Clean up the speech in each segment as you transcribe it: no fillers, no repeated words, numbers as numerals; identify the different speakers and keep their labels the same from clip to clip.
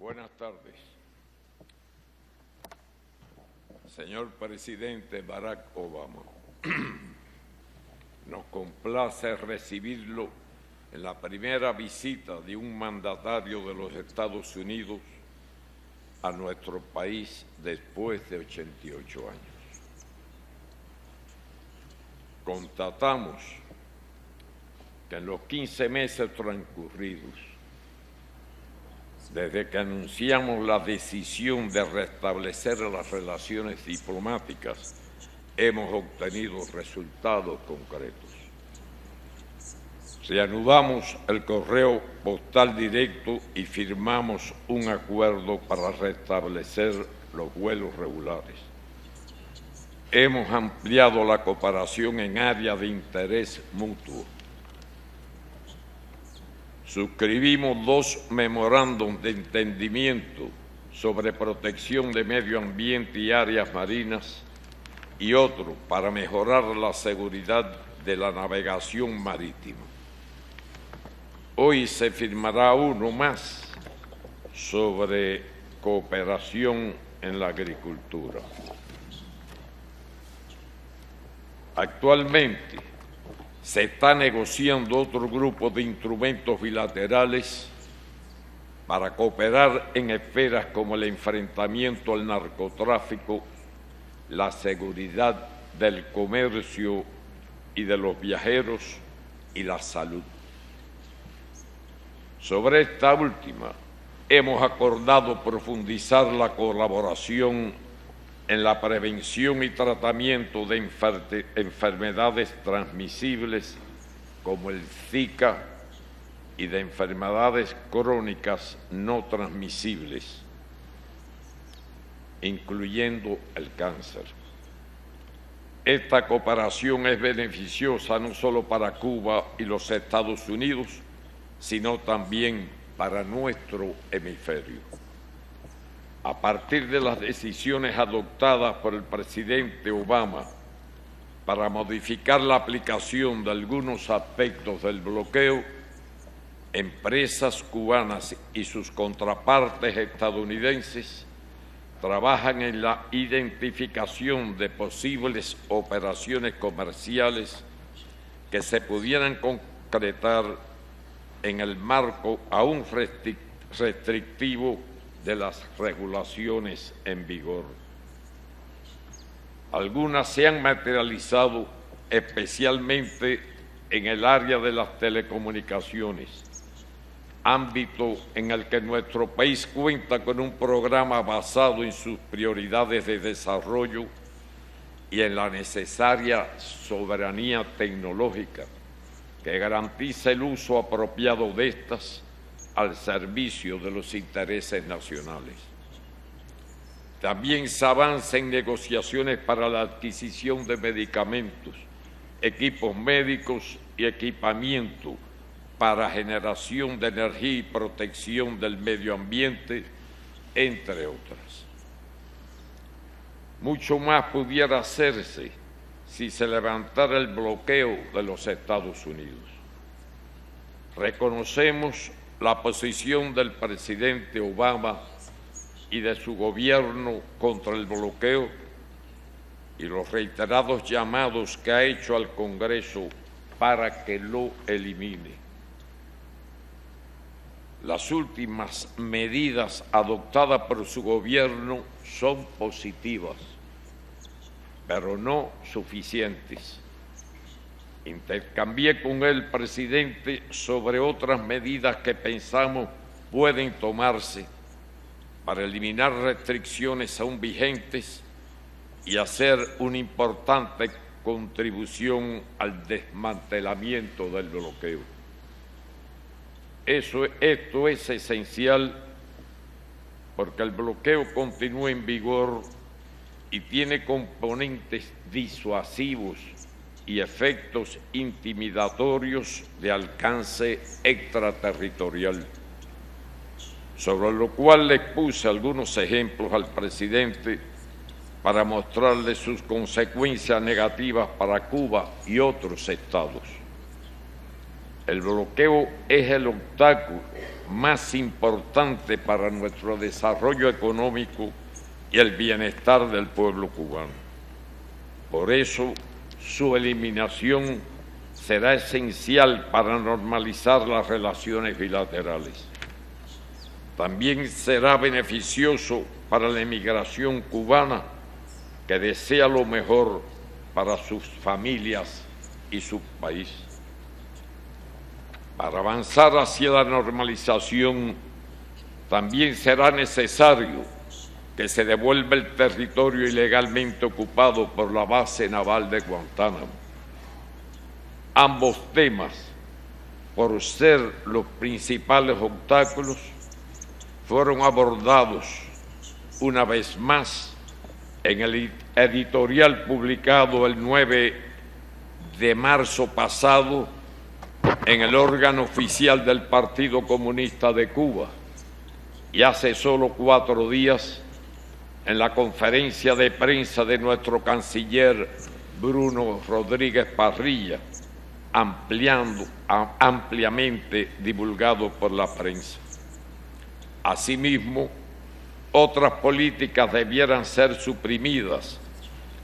Speaker 1: Buenas tardes. Señor presidente Barack Obama, nos complace recibirlo en la primera visita de un mandatario de los Estados Unidos a nuestro país después de 88 años. Constatamos que en los 15 meses transcurridos, desde que anunciamos la decisión de restablecer las relaciones diplomáticas, hemos obtenido resultados concretos. Reanudamos el correo postal directo y firmamos un acuerdo para restablecer los vuelos regulares. Hemos ampliado la cooperación en áreas de interés mutuo. Suscribimos 2 memorándums de entendimiento sobre protección de medio ambiente y áreas marinas y otro para mejorar la seguridad de la navegación marítima. Hoy se firmará uno más sobre cooperación en la agricultura. Actualmente se está negociando otro grupo de instrumentos bilaterales para cooperar en esferas como el enfrentamiento al narcotráfico, la seguridad del comercio y de los viajeros y la salud. Sobre esta última, hemos acordado profundizar la colaboración en la prevención y tratamiento de enfermedades transmisibles como el Zika y de enfermedades crónicas no transmisibles, incluyendo el cáncer. Esta cooperación es beneficiosa no solo para Cuba y los Estados Unidos, sino también para nuestro hemisferio. A partir de las decisiones adoptadas por el presidente Obama para modificar la aplicación de algunos aspectos del bloqueo, empresas cubanas y sus contrapartes estadounidenses trabajan en la identificación de posibles operaciones comerciales que se pudieran concretar en el marco aún restrictivo de las regulaciones en vigor. Algunas se han materializado especialmente en el área de las telecomunicaciones, ámbito en el que nuestro país cuenta con un programa basado en sus prioridades de desarrollo y en la necesaria soberanía tecnológica que garantiza el uso apropiado de estas al servicio de los intereses nacionales. También se avanza en negociaciones para la adquisición de medicamentos, equipos médicos y equipamiento para generación de energía y protección del medio ambiente, entre otras. Mucho más pudiera hacerse si se levantara el bloqueo de los Estados Unidos. Reconocemos la posición del presidente Obama y de su gobierno contra el bloqueo y los reiterados llamados que ha hecho al Congreso para que lo elimine. Las últimas medidas adoptadas por su gobierno son positivas, pero no suficientes. Intercambié con el presidente sobre otras medidas que pensamos pueden tomarse para eliminar restricciones aún vigentes y hacer una importante contribución al desmantelamiento del bloqueo. Esto es esencial porque el bloqueo continúa en vigor y tiene componentes disuasivos y efectos intimidatorios de alcance extraterritorial, sobre lo cual le puse algunos ejemplos al presidente para mostrarle sus consecuencias negativas para Cuba y otros estados. El bloqueo es el obstáculo más importante para nuestro desarrollo económico y el bienestar del pueblo cubano. Por eso, su eliminación será esencial para normalizar las relaciones bilaterales. También será beneficioso para la emigración cubana, que desea lo mejor para sus familias y su país. Para avanzar hacia la normalización, también será necesario que se devuelva el territorio ilegalmente ocupado por la base naval de Guantánamo. Ambos temas, por ser los principales obstáculos, fueron abordados una vez más en el editorial publicado el 9 de marzo pasado en el órgano oficial del Partido Comunista de Cuba, y hace solo 4 días en la conferencia de prensa de nuestro canciller Bruno Rodríguez Parrilla, ampliamente divulgado por la prensa. Asimismo, otras políticas debieran ser suprimidas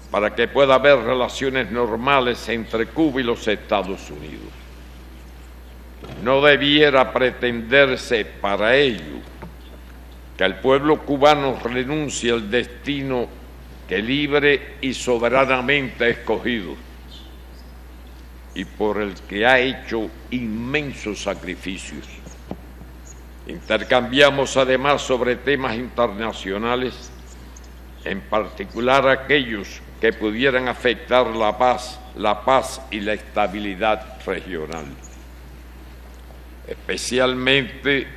Speaker 1: para que pueda haber relaciones normales entre Cuba y los Estados Unidos. No debiera pretenderse para ello que el pueblo cubano renuncie al destino que libre y soberanamente ha escogido y por el que ha hecho inmensos sacrificios. Intercambiamos además sobre temas internacionales, en particular aquellos que pudieran afectar la paz y la estabilidad regional. Especialmente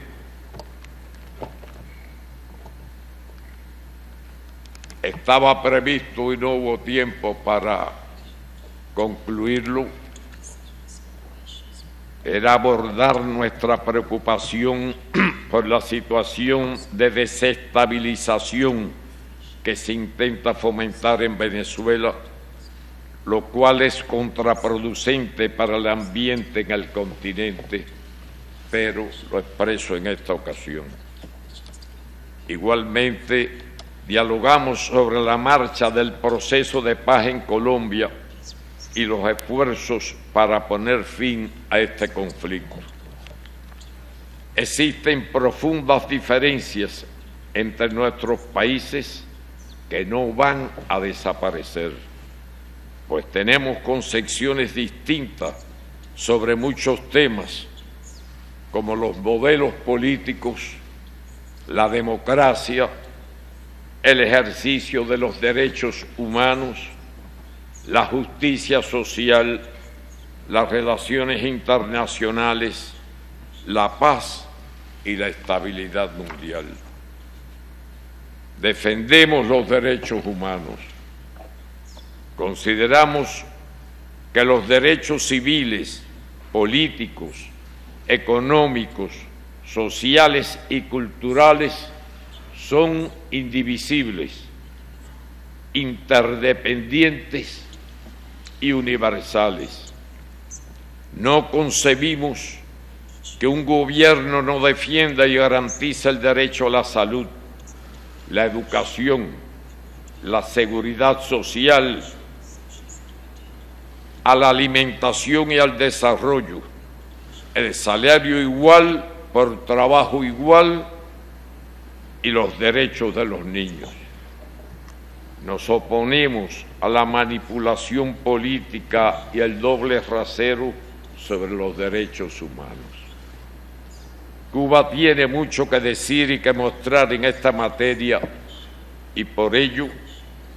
Speaker 1: estaba previsto y no hubo tiempo para concluirlo, era abordar nuestra preocupación por la situación de desestabilización que se intenta fomentar en Venezuela, lo cual es contraproducente para el ambiente en el continente, pero lo expreso en esta ocasión. Igualmente, dialogamos sobre la marcha del proceso de paz en Colombia y los esfuerzos para poner fin a este conflicto. Existen profundas diferencias entre nuestros países que no van a desaparecer, pues tenemos concepciones distintas sobre muchos temas, como los modelos políticos, la democracia, el ejercicio de los derechos humanos, la justicia social, las relaciones internacionales, la paz y la estabilidad mundial. Defendemos los derechos humanos. Consideramos que los derechos civiles, políticos, económicos, sociales y culturales son indivisibles, interdependientes y universales. No concebimos que un gobierno no defienda y garantice el derecho a la salud, la educación, la seguridad social, a la alimentación y al desarrollo, el salario igual por trabajo igual y los derechos de los niños. Nos oponemos a la manipulación política y el doble rasero sobre los derechos humanos. Cuba tiene mucho que decir y que mostrar en esta materia y por ello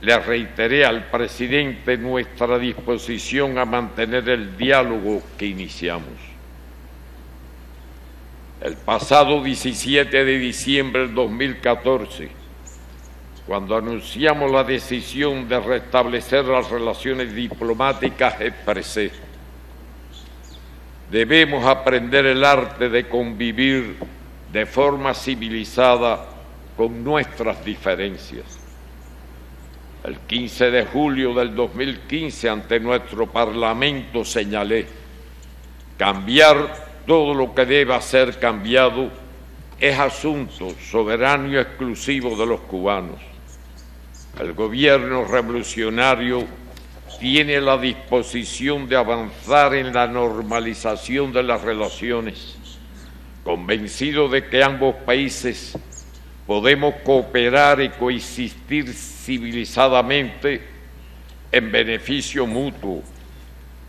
Speaker 1: le reiteré al presidente nuestra disposición a mantener el diálogo que iniciamos. El pasado 17 de diciembre del 2014, cuando anunciamos la decisión de restablecer las relaciones diplomáticas, expresé: debemos aprender el arte de convivir de forma civilizada con nuestras diferencias. El 15 de julio del 2015, ante nuestro Parlamento, señalé: Cambiar todo lo que deba ser cambiado es asunto soberano y exclusivo de los cubanos. El gobierno revolucionario tiene la disposición de avanzar en la normalización de las relaciones, convencido de que ambos países podemos cooperar y coexistir civilizadamente en beneficio mutuo,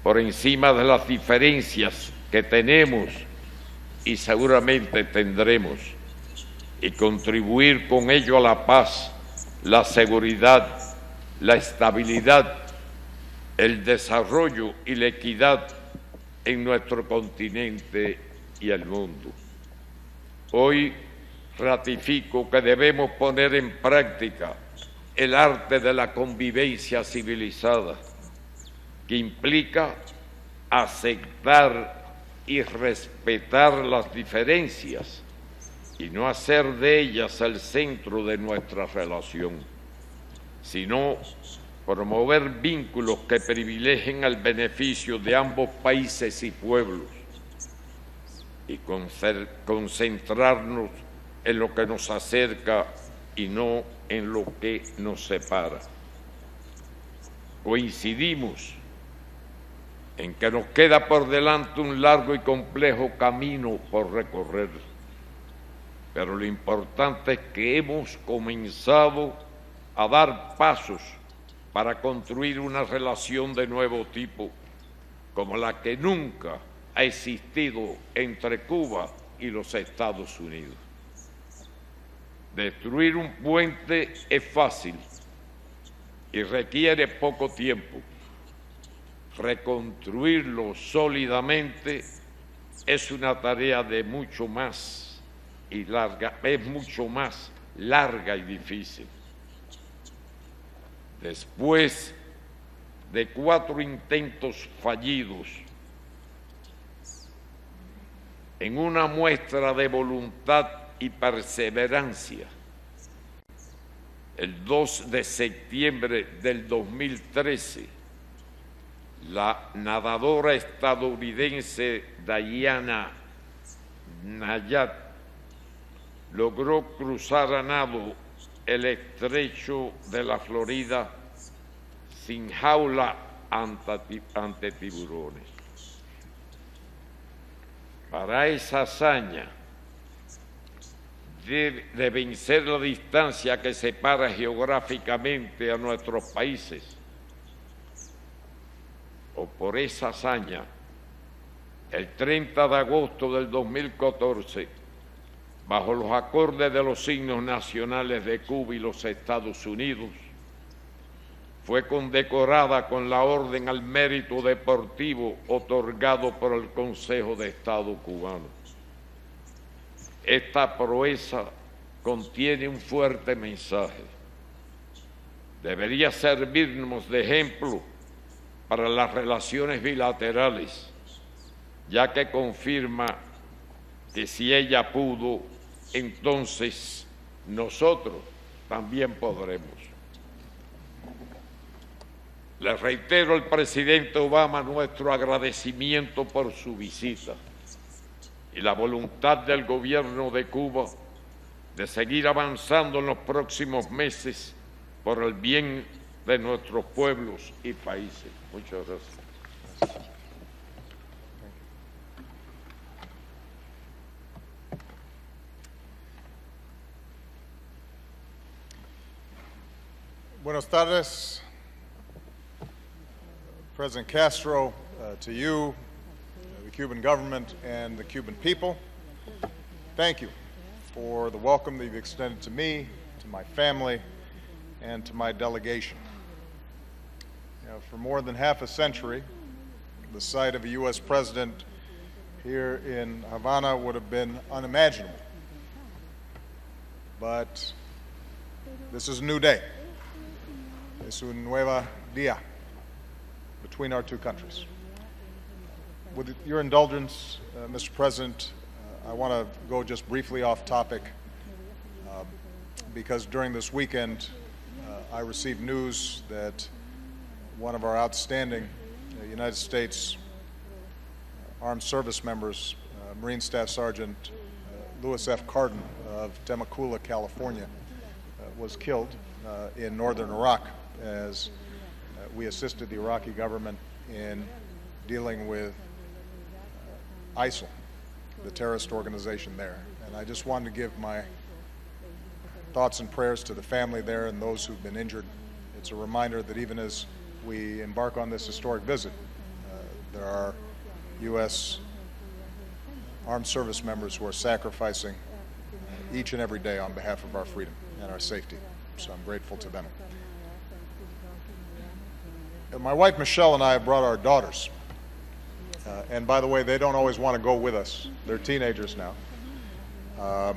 Speaker 1: por encima de las diferencias que tenemos y seguramente tendremos, y contribuir con ello a la paz, la seguridad, la estabilidad, el desarrollo y la equidad en nuestro continente y el mundo. Hoy ratifico que debemos poner en práctica el arte de la convivencia civilizada, que implica aceptar y respetar las diferencias y no hacer de ellas el centro de nuestra relación, sino promover vínculos que privilegien el beneficio de ambos países y pueblos y concentrarnos en lo que nos acerca y no en lo que nos separa. Coincidimos en que nos queda por delante un largo y complejo camino por recorrer, pero lo importante es que hemos comenzado a dar pasos para construir una relación de nuevo tipo, como la que nunca ha existido entre Cuba y los Estados Unidos. Destruir un puente es fácil y requiere poco tiempo. Reconstruirlo sólidamente es una tarea de mucho más y larga, es mucho más larga y difícil. Después de 4 intentos fallidos, en una muestra de voluntad y perseverancia, el 2 de septiembre del 2013, la nadadora estadounidense Diana Nayat logró cruzar a nado el estrecho de la Florida sin jaula ante tiburones. Para esa hazaña de vencer la distancia que separa geográficamente a nuestros países, o por esa hazaña, el 30 de agosto del 2014, bajo los acordes de los signos nacionales de Cuba y los Estados Unidos, fue condecorada con la Orden al Mérito Deportivo otorgado por el Consejo de Estado cubano. Esta proeza contiene un fuerte mensaje. Debería servirnos de ejemplo para las relaciones bilaterales, ya que confirma que si ella pudo, entonces nosotros también podremos. Le reitero al presidente Obama nuestro agradecimiento por su visita y la voluntad del gobierno de Cuba de seguir avanzando en los próximos meses por el bien de nuestros pueblos y países. Muchas gracias.
Speaker 2: Buenas tardes, President Castro, to you, the Cuban government, and the Cuban people. Thank you for the welcome that you've extended to me, to my family, and to my delegation. For more than half a century, the sight of a U.S. president here in Havana would have been unimaginable. But this is a new day. Es un nuevo día between our two countries. With your indulgence, Mr. President, I want to go just briefly off topic because during this weekend I received news that one of our outstanding United States armed service members, Marine Staff Sergeant Louis F. Carden of Temecula, California, was killed in northern Iraq as we assisted the Iraqi government in dealing with ISIL, the terrorist organization there. And I just wanted to give my thoughts and prayers to the family there and those who've been injured. It's a reminder that even as we embark on this historic visit, there are U.S. armed service members who are sacrificing each and every day on behalf of our freedom and our safety. So I'm grateful to them. My wife Michelle and I have brought our daughters. And by the way, they don't always want to go with us. They're teenagers now.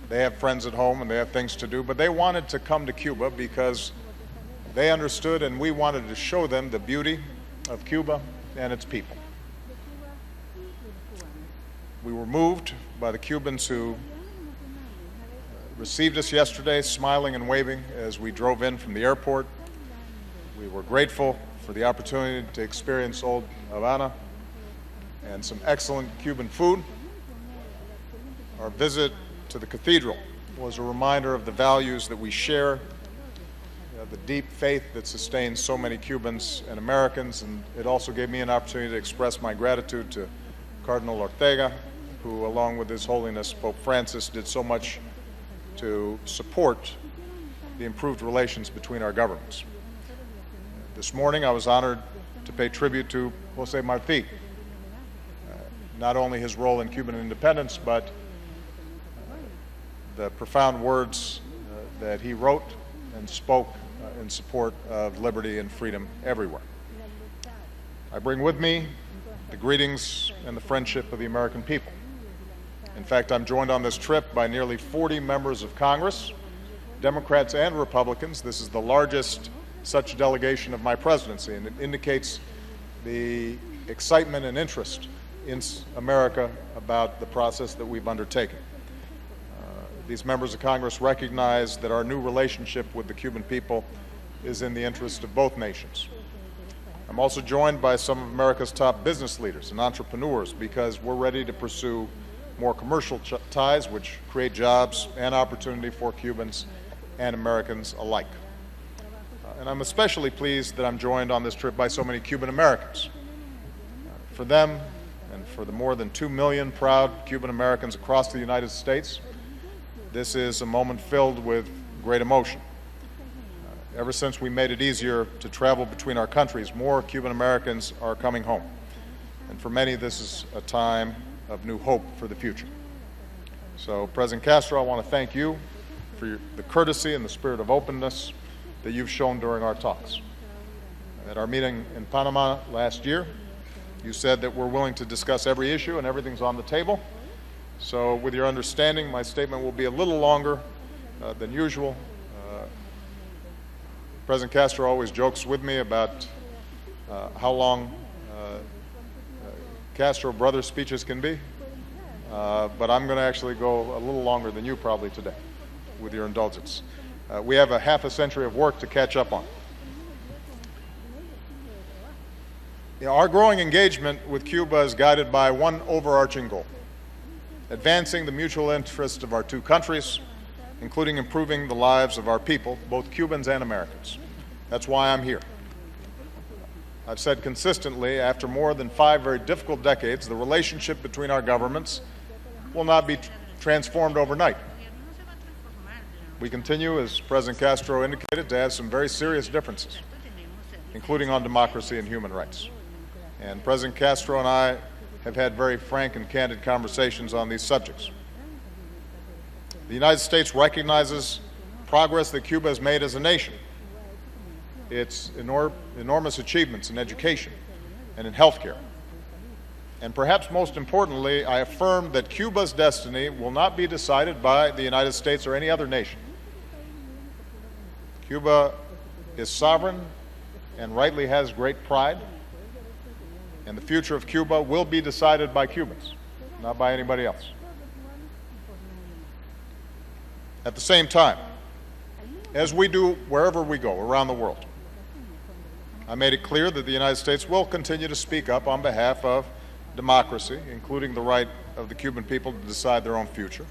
Speaker 2: They have friends at home and they have things to do, but they wanted to come to Cuba because they understood and we wanted to show them the beauty of Cuba and its people. We were moved by the Cubans who received us yesterday, smiling and waving as we drove in from the airport. We were grateful for the opportunity to experience Old Havana and some excellent Cuban food. Our visit to the cathedral was a reminder of the values that we share, the deep faith that sustains so many Cubans and Americans, and it also gave me an opportunity to express my gratitude to Cardinal Ortega, who, along with His Holiness Pope Francis, did so much to support the improved relations between our governments. This morning I was honored to pay tribute to Jose Marti, not only his role in Cuban independence, but the profound words that he wrote and spoke in support of liberty and freedom everywhere. I bring with me the greetings and the friendship of the American people. In fact, I'm joined on this trip by nearly 40 members of Congress, Democrats and Republicans. This is the largest such delegation of my presidency, and it indicates the excitement and interest in America about the process that we've undertaken. These members of Congress recognize that our new relationship with the Cuban people is in the interest of both nations. I'm also joined by some of America's top business leaders and entrepreneurs because we're ready to pursue more commercial ties which create jobs and opportunity for Cubans and Americans alike. And I'm especially pleased that I'm joined on this trip by so many Cuban Americans. For them and for the more than 2 million proud Cuban Americans across the United States, this is a moment filled with great emotion. Ever since we made it easier to travel between our countries, more Cuban Americans are coming home. And for many, this is a time of new hope for the future. So, President Castro, I want to thank you for the courtesy and the spirit of openness that you've shown during our talks. At our meeting in Panama last year, you said that we're willing to discuss every issue and everything's on the table. So with your understanding, my statement will be a little longer than usual. President Castro always jokes with me about how long Castro brother speeches can be, but I'm going to actually go a little longer than you probably today, with your indulgence. We have a half a century of work to catch up on. Our growing engagement with Cuba is guided by one overarching goal: advancing the mutual interests of our two countries, including improving the lives of our people, both Cubans and Americans. That's why I'm here. I've said consistently, after more than 5 very difficult decades, the relationship between our governments will not be transformed overnight. We continue, as President Castro indicated, to have some very serious differences, including on democracy and human rights. And President Castro and I have had very frank and candid conversations on these subjects. The United States recognizes progress that Cuba has made as a nation, its enormous achievements in education and in healthcare. And perhaps most importantly, I affirm that Cuba's destiny will not be decided by the United States or any other nation. Cuba is sovereign and rightly has great pride, and the future of Cuba will be decided by Cubans, not by anybody else. At the same time, as we do wherever we go around the world, I made it clear that the United States will continue to speak up on behalf of democracy, including the right of the Cuban people to decide their own future.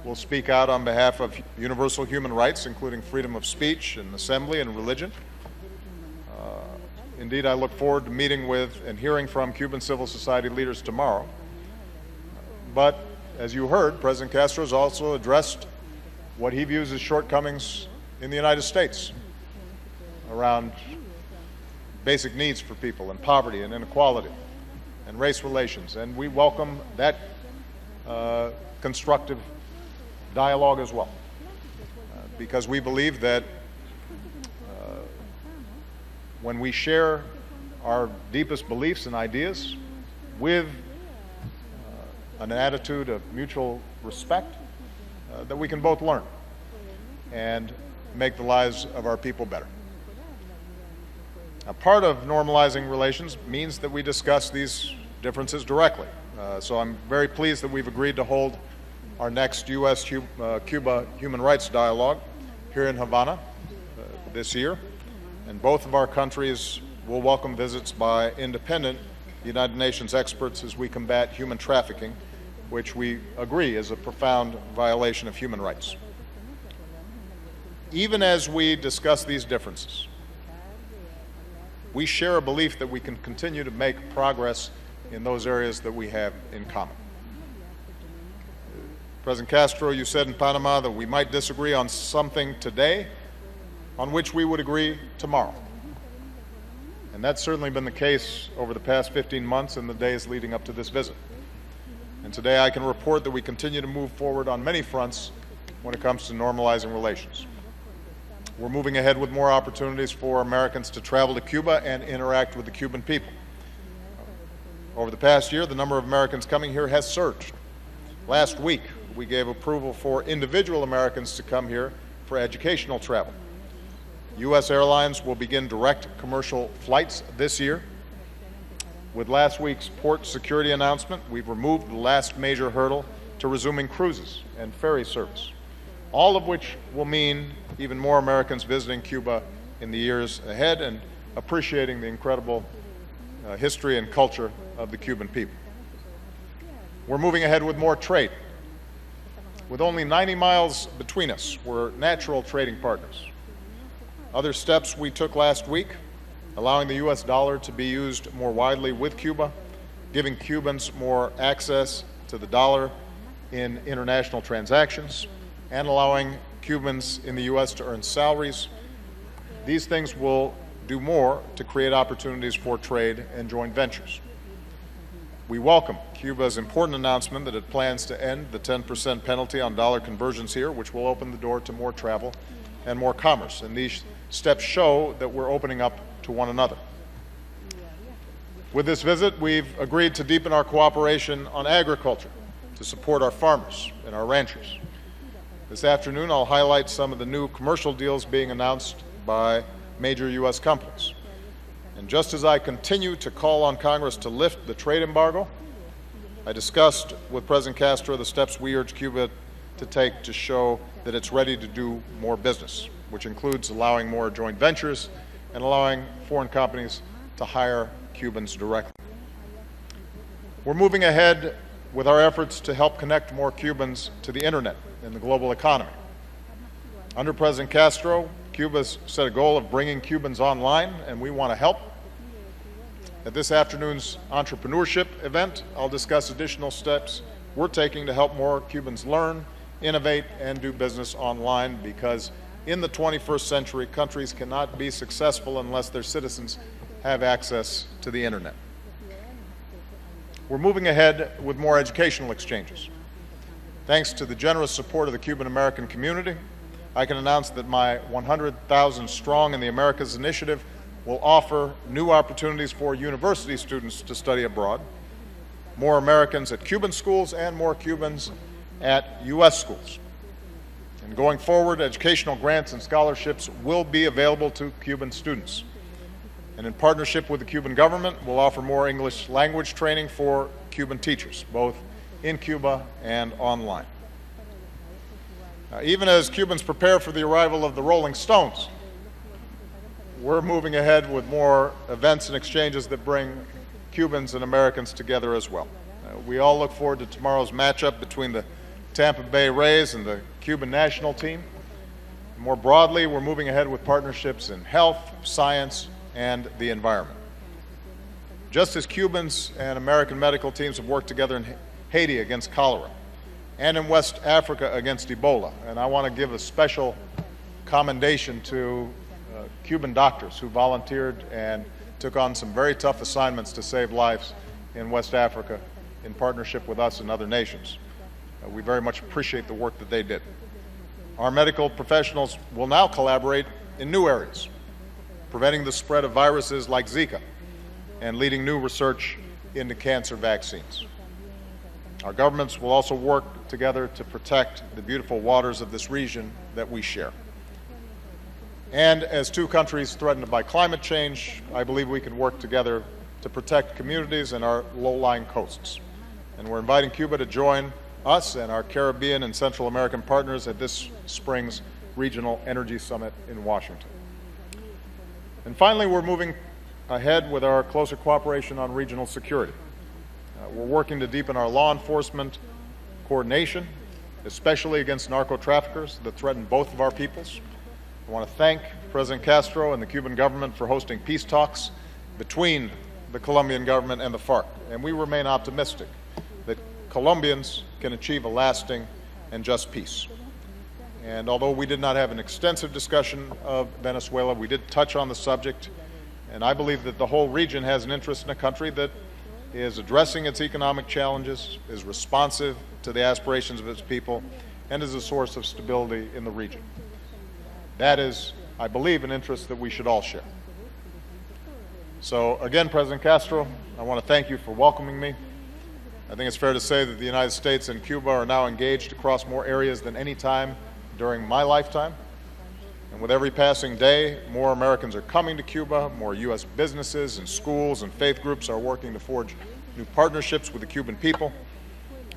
Speaker 2: We'll speak out on behalf of universal human rights, including freedom of speech and assembly and religion. Indeed, I look forward to meeting with and hearing from Cuban civil society leaders tomorrow. But as you heard, President Castro has also addressed what he views as shortcomings in the United States around basic needs for people and poverty and inequality and race relations. And we welcome that constructive dialogue as well, because we believe that when we share our deepest beliefs and ideas with an attitude of mutual respect, that we can both learn and make the lives of our people better. Now, part of normalizing relations means that we discuss these differences directly. So I'm very pleased that we've agreed to hold our next U.S.-Cuba Human Rights Dialogue here in Havana this year. And both of our countries will welcome visits by independent United Nations experts as we combat human trafficking, which we agree is a profound violation of human rights. Even as we discuss these differences, we share a belief that we can continue to make progress in those areas that we have in common. President Castro, you said in Panama that we might disagree on something today on which we would agree tomorrow. And that's certainly been the case over the past 15 months and the days leading up to this visit. And today I can report that we continue to move forward on many fronts when it comes to normalizing relations. We're moving ahead with more opportunities for Americans to travel to Cuba and interact with the Cuban people. Over the past year, the number of Americans coming here has surged. Last week, we gave approval for individual Americans to come here for educational travel. U.S. airlines will begin direct commercial flights this year. With last week's port security announcement, we've removed the last major hurdle to resuming cruises and ferry service, all of which will mean even more Americans visiting Cuba in the years ahead and appreciating the incredible history and culture of the Cuban people. We're moving ahead with more trade. With only 90 miles between us, we're natural trading partners. Other steps we took last week, allowing the U.S. dollar to be used more widely with Cuba, giving Cubans more access to the dollar in international transactions, and allowing Cubans in the U.S. to earn salaries. These things will do more to create opportunities for trade and joint ventures. We welcome Cuba's important announcement that it plans to end the 10% penalty on dollar conversions here, which will open the door to more travel and more commerce. And these steps show that we're opening up to one another. With this visit, we've agreed to deepen our cooperation on agriculture to support our farmers and our ranchers. This afternoon, I'll highlight some of the new commercial deals being announced by major U.S. companies. And just as I continue to call on Congress to lift the trade embargo, I discussed with President Castro the steps we urge Cuba to take to show that it's ready to do more business, which includes allowing more joint ventures and allowing foreign companies to hire Cubans directly. We're moving ahead with our efforts to help connect more Cubans to the internet and the global economy. Under President Castro, Cuba's set a goal of bringing Cubans online, and we want to help. At this afternoon's entrepreneurship event, I'll discuss additional steps we're taking to help more Cubans learn, innovate, and do business online, because in the 21st century, countries cannot be successful unless their citizens have access to the internet. We're moving ahead with more educational exchanges. Thanks to the generous support of the Cuban American community, I can announce that my 100,000 Strong in the Americas initiative will offer new opportunities for university students to study abroad, more Americans at Cuban schools and more Cubans at U.S. schools. And going forward, educational grants and scholarships will be available to Cuban students. And in partnership with the Cuban government, we'll offer more English language training for Cuban teachers, both in Cuba and online. Even as Cubans prepare for the arrival of the Rolling Stones, we're moving ahead with more events and exchanges that bring Cubans and Americans together as well. We all look forward to tomorrow's matchup between the Tampa Bay Rays and the Cuban national team. More broadly, we're moving ahead with partnerships in health, science, and the environment. Just as Cubans and American medical teams have worked together in Haiti against cholera and in West Africa against Ebola, and I want to give a special commendation to Cuban doctors who volunteered and took on some very tough assignments to save lives in West Africa in partnership with us and other nations. We very much appreciate the work that they did. Our medical professionals will now collaborate in new areas, preventing the spread of viruses like Zika and leading new research into cancer vaccines. Our governments will also work together to protect the beautiful waters of this region that we share. And as two countries threatened by climate change, I believe we can work together to protect communities and our low-lying coasts. And we're inviting Cuba to join us and our Caribbean and Central American partners at this spring's Regional Energy Summit in Washington. And finally, we're moving ahead with our closer cooperation on regional security. We're working to deepen our law enforcement coordination, especially against narco-traffickers that threaten both of our peoples. I want to thank President Castro and the Cuban government for hosting peace talks between the Colombian government and the FARC, and we remain optimistic that Colombians can achieve a lasting and just peace. And although we did not have an extensive discussion of Venezuela, we did touch on the subject, and I believe that the whole region has an interest in a country that is addressing its economic challenges, is responsive to the aspirations of its people, and is a source of stability in the region. That is, I believe, an interest that we should all share. So again, President Castro, I want to thank you for welcoming me. I think it's fair to say that the United States and Cuba are now engaged across more areas than any time during my lifetime. And with every passing day, more Americans are coming to Cuba, more U.S. businesses and schools and faith groups are working to forge new partnerships with the Cuban people.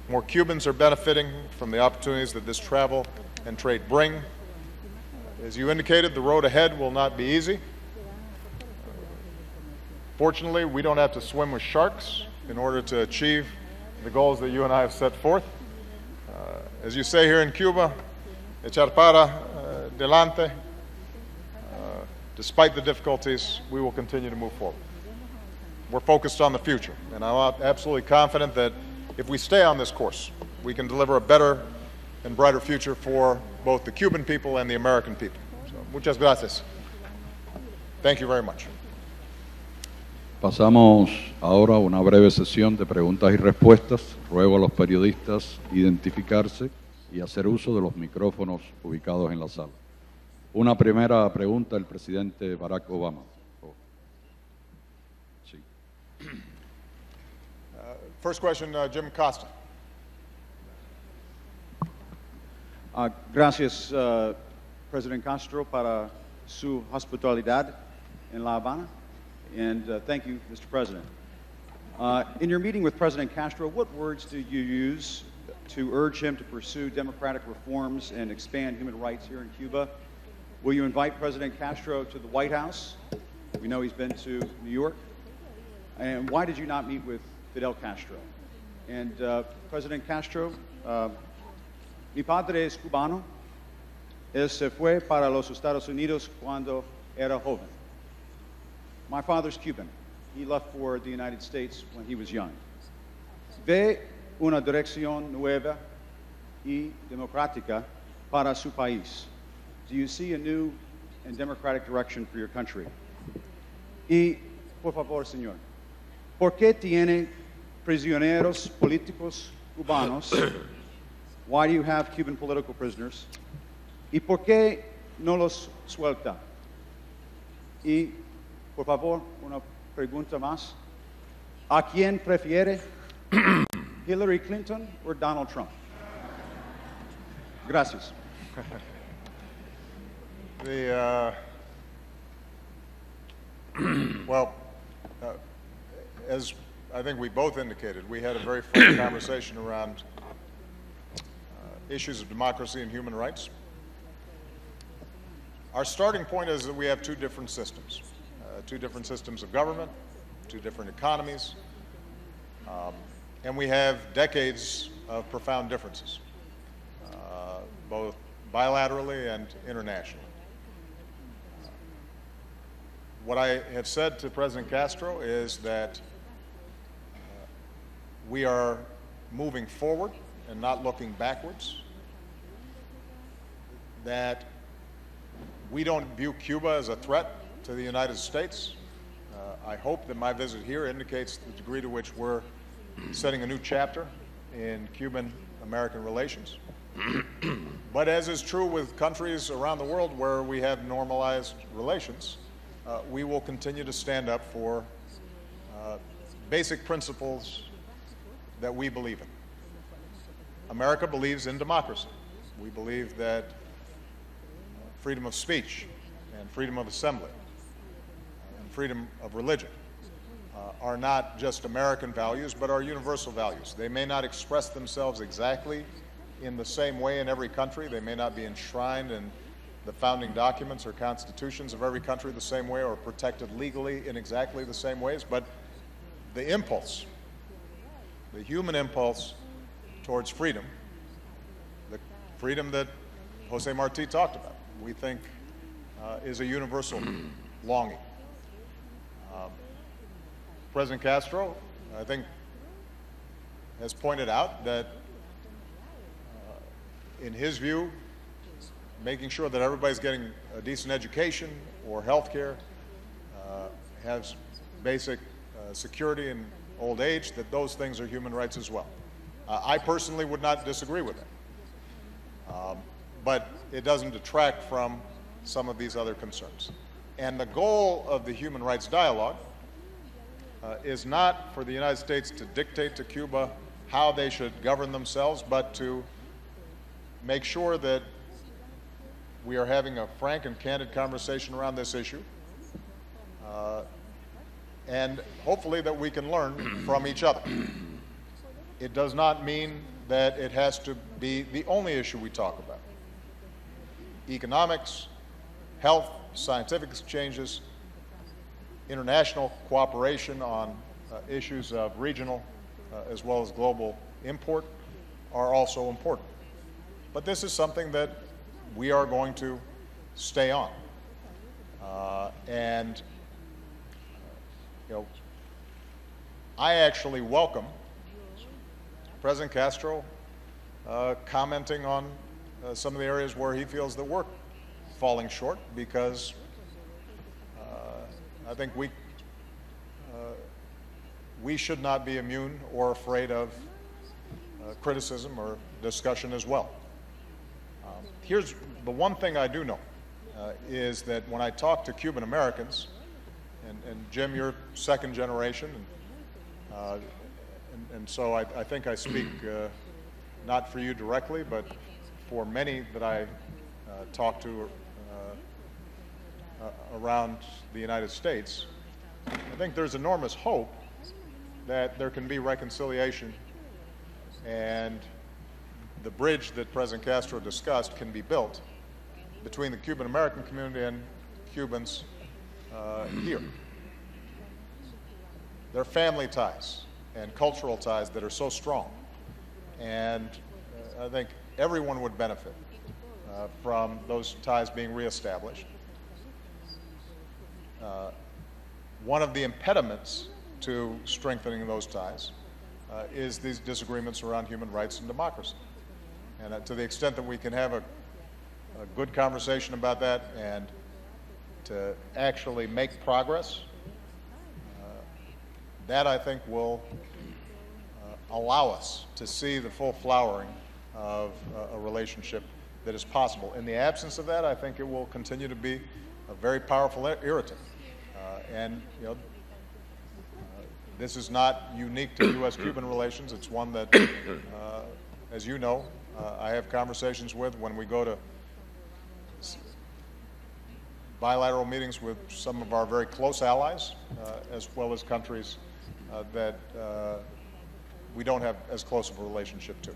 Speaker 2: More Cubans are benefiting from the opportunities that this travel and trade bring. As you indicated, the road ahead will not be easy. Fortunately, we don't have to swim with sharks in order to achieve the goals that you and I have set forth. As you say here in Cuba, echar para delante. Despite the difficulties, we will continue to move forward. We're focused on the future, and I'm absolutely confident that if we stay on this course, we can deliver a better and brighter future for both the Cuban people and the American people. So, muchas gracias. Thank you very much.
Speaker 3: Pasamos ahora a una breve sesión de preguntas y respuestas. Ruego a los periodistas identificarse y hacer uso de los micrófonos ubicados en la sala. Una primera pregunta del presidente Barack Obama. Sí.
Speaker 2: First question, Jim Costa.
Speaker 4: Gracias, President Castro, para su hospitalidad en La Habana. And thank you, Mr. President. In your meeting with President Castro, what words did you use to urge him to pursue democratic reforms and expand human rights here in Cuba? Will you invite President Castro to the White House? We know he's been to New York. And why did you not meet with Fidel Castro? And President Castro, mi padre es cubano. Él se fue para los Estados Unidos cuando era joven. My father's Cuban. He left for the United States when he was young. Ve una dirección nueva y democrática para su país. Do you see a new and democratic direction for your country? Y, por favor, señor, ¿por qué tiene prisioneros políticos cubanos? Why do you have Cuban political prisoners? ¿Y por qué no los suelta? Y, por favor, una pregunta más. ¿A quién prefiere? Hillary Clinton or Donald Trump? Gracias.
Speaker 2: As I think we both indicated, we had a very frank conversation around issues of democracy and human rights. Our starting point is that we have two different systems of government, two different economies, And we have decades of profound differences, both bilaterally and internationally. What I have said to President Castro is that we are moving forward and not looking backwards, that we don't view Cuba as a threat to the United States. I hope that my visit here indicates the degree to which we're setting a new chapter in Cuban-American relations. But as is true with countries around the world where we have normalized relations, we will continue to stand up for basic principles that we believe in. America believes in democracy. We believe that freedom of speech and freedom of assembly and freedom of religion are not just American values, but are universal values. They may not express themselves exactly in the same way in every country. They may not be enshrined in the founding documents or constitutions of every country the same way or protected legally in exactly the same ways, but the impulse, the human impulse towards freedom, the freedom that Jose Marti talked about, we think is a universal longing. President Castro, I think, has pointed out that in his view, making sure that everybody's getting a decent education or health care, has basic security in old age, that those things are human rights as well. I personally would not disagree with that. But it doesn't detract from some of these other concerns. And the goal of the human rights dialogue is not for the United States to dictate to Cuba how they should govern themselves, but to make sure that we are having a frank and candid conversation around this issue, and hopefully that we can learn from each other. It does not mean that it has to be the only issue we talk about. Economics, health, scientific exchanges, international cooperation on issues of regional as well as global import are also important. But this is something that we are going to stay on. And you know, I actually welcome President Castro commenting on some of the areas where he feels that we're falling short, because I think we should not be immune or afraid of criticism or discussion as well. Here's the one thing I do know, is that when I talk to Cuban Americans, and Jim, you're second generation, and so I think I speak not for you directly, but for many that I talk to around the United States. I think there's enormous hope that there can be reconciliation, and the bridge that President Castro discussed can be built between the Cuban American community and Cubans here. There are family ties and cultural ties that are so strong, and I think everyone would benefit from those ties being reestablished. One of the impediments to strengthening those ties is these disagreements around human rights and democracy. And to the extent that we can have a good conversation about that and to actually make progress, that I think will allow us to see the full flowering of a relationship that is possible. In the absence of that, I think it will continue to be a very powerful irritant. And you know, this is not unique to U.S.-Cuban relations. It's one that, as you know, I have conversations with when we go to bilateral meetings with some of our very close allies, as well as countries that we don't have as close of a relationship to.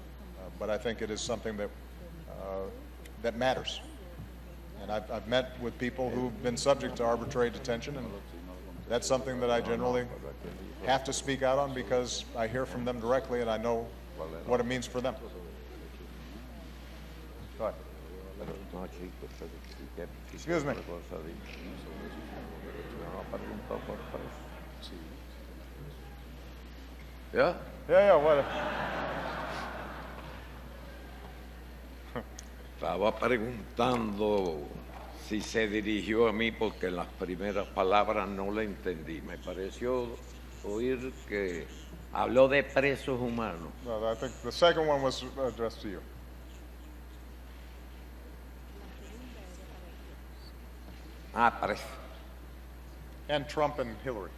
Speaker 2: But I think it is something that, that matters. And I've met with people who've been subject to arbitrary detention, and That's something that I generally have to speak out on because I hear from them directly and I know what it means for them. Go ahead. Excuse me.
Speaker 1: ¿Ya?
Speaker 2: Yeah, what?
Speaker 1: Estaba preguntando si se dirigió a mí porque las primeras palabras no la entendí. Me pareció oír que habló de presos humanos.
Speaker 2: No, I think the second one was addressed to you.
Speaker 1: Ah, preso.
Speaker 2: And Trump and Hillary.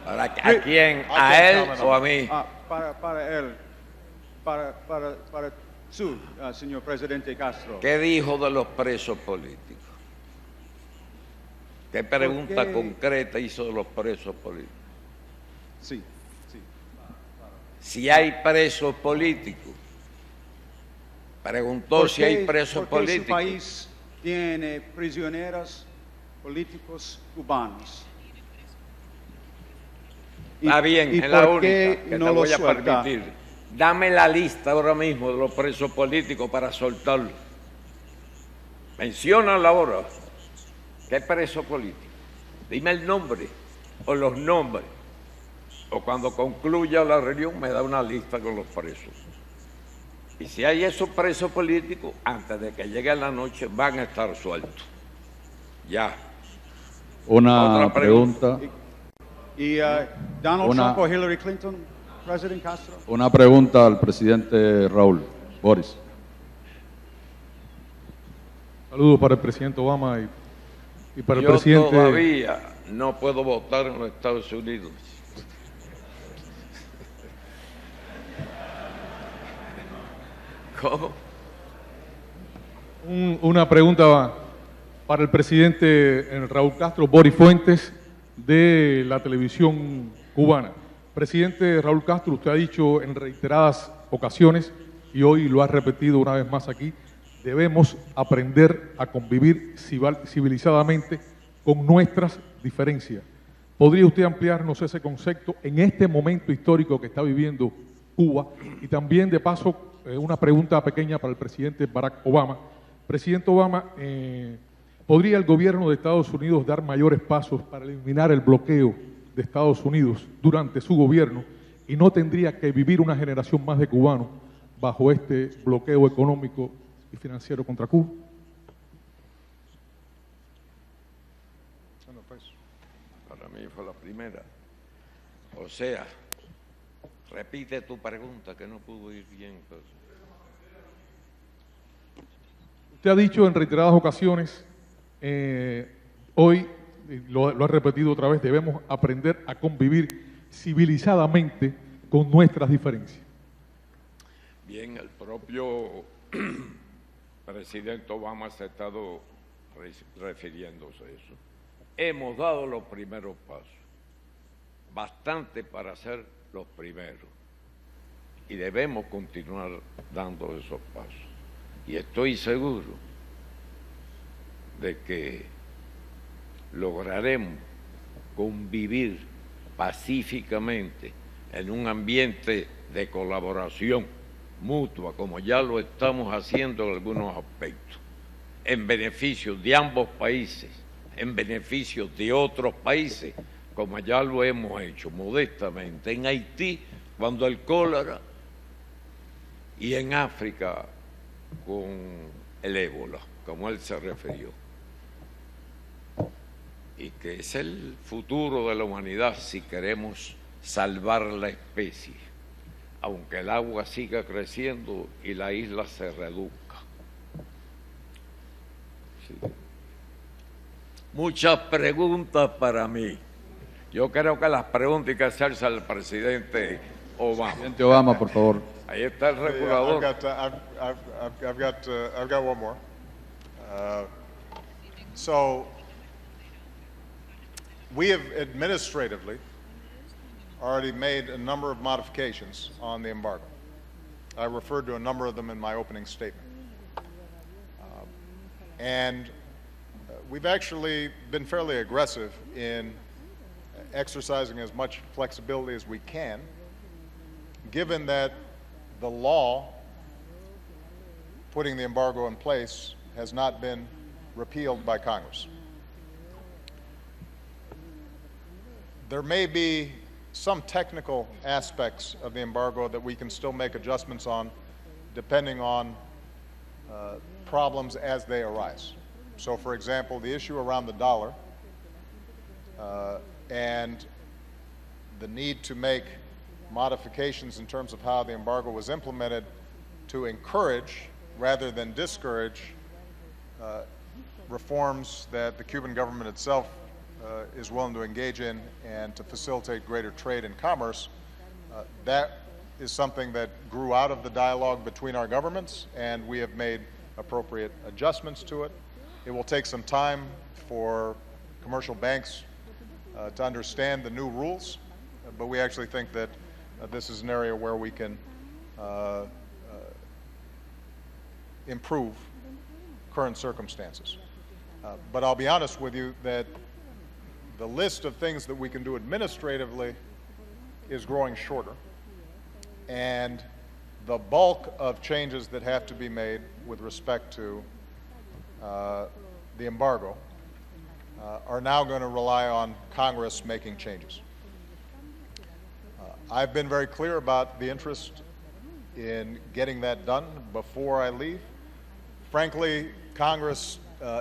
Speaker 1: ¿A quién? ¿A él o a mí?
Speaker 4: Para él, para su, señor presidente Castro.
Speaker 1: ¿Qué dijo de los presos políticos? ¿Qué pregunta concreta hizo de los presos políticos?
Speaker 4: Sí, sí.
Speaker 1: Si hay presos políticos. Preguntó si hay presos
Speaker 4: ¿Por qué
Speaker 1: políticos.
Speaker 4: su país tiene prisioneros políticos cubanos?
Speaker 1: Está bien,
Speaker 4: ¿Y
Speaker 1: es la
Speaker 4: por qué
Speaker 1: única que
Speaker 4: no
Speaker 1: te
Speaker 4: lo
Speaker 1: voy a
Speaker 4: suelta?
Speaker 1: permitir. Dame la lista ahora mismo de los presos políticos para soltarlos. Menciónala ahora. ¿Qué preso político? Dime el nombre o los nombres. O cuando concluya la reunión me da una lista con los presos. Y si hay esos presos políticos, antes de que llegue la noche van a estar sueltos. Ya.
Speaker 3: Una
Speaker 1: Otra pregunta.
Speaker 3: pregunta.
Speaker 4: ¿Y Donald Trump o Hillary Clinton, presidente Castro?
Speaker 3: Una pregunta al presidente Raúl. Boris.
Speaker 5: Saludos para el presidente Obama y para el
Speaker 1: Yo
Speaker 5: presidente.
Speaker 1: todavía no puedo votar en los Estados Unidos. ¿Cómo?
Speaker 5: Una pregunta para el presidente Raúl Castro, Boris Fuentes, de la televisión cubana. Presidente Raúl Castro, usted ha dicho en reiteradas ocasiones, y hoy lo ha repetido una vez más aquí, debemos aprender a convivir civilizadamente con nuestras diferencias. ¿Podría usted ampliarnos ese concepto en este momento histórico que está viviendo Cuba? Y también, de paso, una pregunta pequeña para el presidente Barack Obama. Presidente Obama, ¿podría el gobierno de Estados Unidos dar mayores pasos para eliminar el bloqueo de Estados Unidos durante su gobierno y no tendría que vivir una generación más de cubanos bajo este bloqueo económico y financiero contra Cuba?
Speaker 1: Para mí fue la primera. O sea, repite tu pregunta que no pudo ir bien. Pues.
Speaker 5: Usted ha dicho en reiteradas ocasiones, hoy lo ha repetido otra vez, debemos aprender a convivir civilizadamente con nuestras diferencias.
Speaker 1: Bien, el propio presidente Obama se ha estado refiriéndose a eso. Hemos dado los primeros pasos, bastante para ser los primeros, y debemos continuar dando esos pasos. Y estoy seguro de que lograremos convivir pacíficamente en un ambiente de colaboración mutua, como ya lo estamos haciendo en algunos aspectos, en beneficio de ambos países, en beneficio de otros países, como ya lo hemos hecho modestamente en Haití, cuando el cólera, y en África con el ébola, como él se refirió. Y que es el futuro de la humanidad si queremos salvar la especie, aunque el agua siga creciendo y la isla se reduzca. Sí. Muchas preguntas para mí. Yo creo que las preguntas hay que hacerse al presidente Obama.
Speaker 3: Presidente Obama, por favor.
Speaker 1: Ahí está el regulador.
Speaker 2: I've got one more. So we have administratively already made a number of modifications on the embargo. I referred to a number of them in my opening statement. And we've actually been fairly aggressive in exercising as much flexibility as we can, given that the law putting the embargo in place has not been repealed by Congress. There may be some technical aspects of the embargo that we can still make adjustments on depending on problems as they arise. So, for example, the issue around the dollar and the need to make modifications in terms of how the embargo was implemented to encourage rather than discourage reforms that the Cuban government itself is willing to engage in and to facilitate greater trade and commerce. That is something that grew out of the dialogue between our governments, and we have made appropriate adjustments to it. It will take some time for commercial banks to understand the new rules, but we actually think that this is an area where we can improve current circumstances. But I'll be honest with you that the list of things that we can do administratively is growing shorter, and the bulk of changes that have to be made with respect to the embargo are now going to rely on Congress making changes. I've been very clear about the interest in getting that done before I leave. Frankly, Congress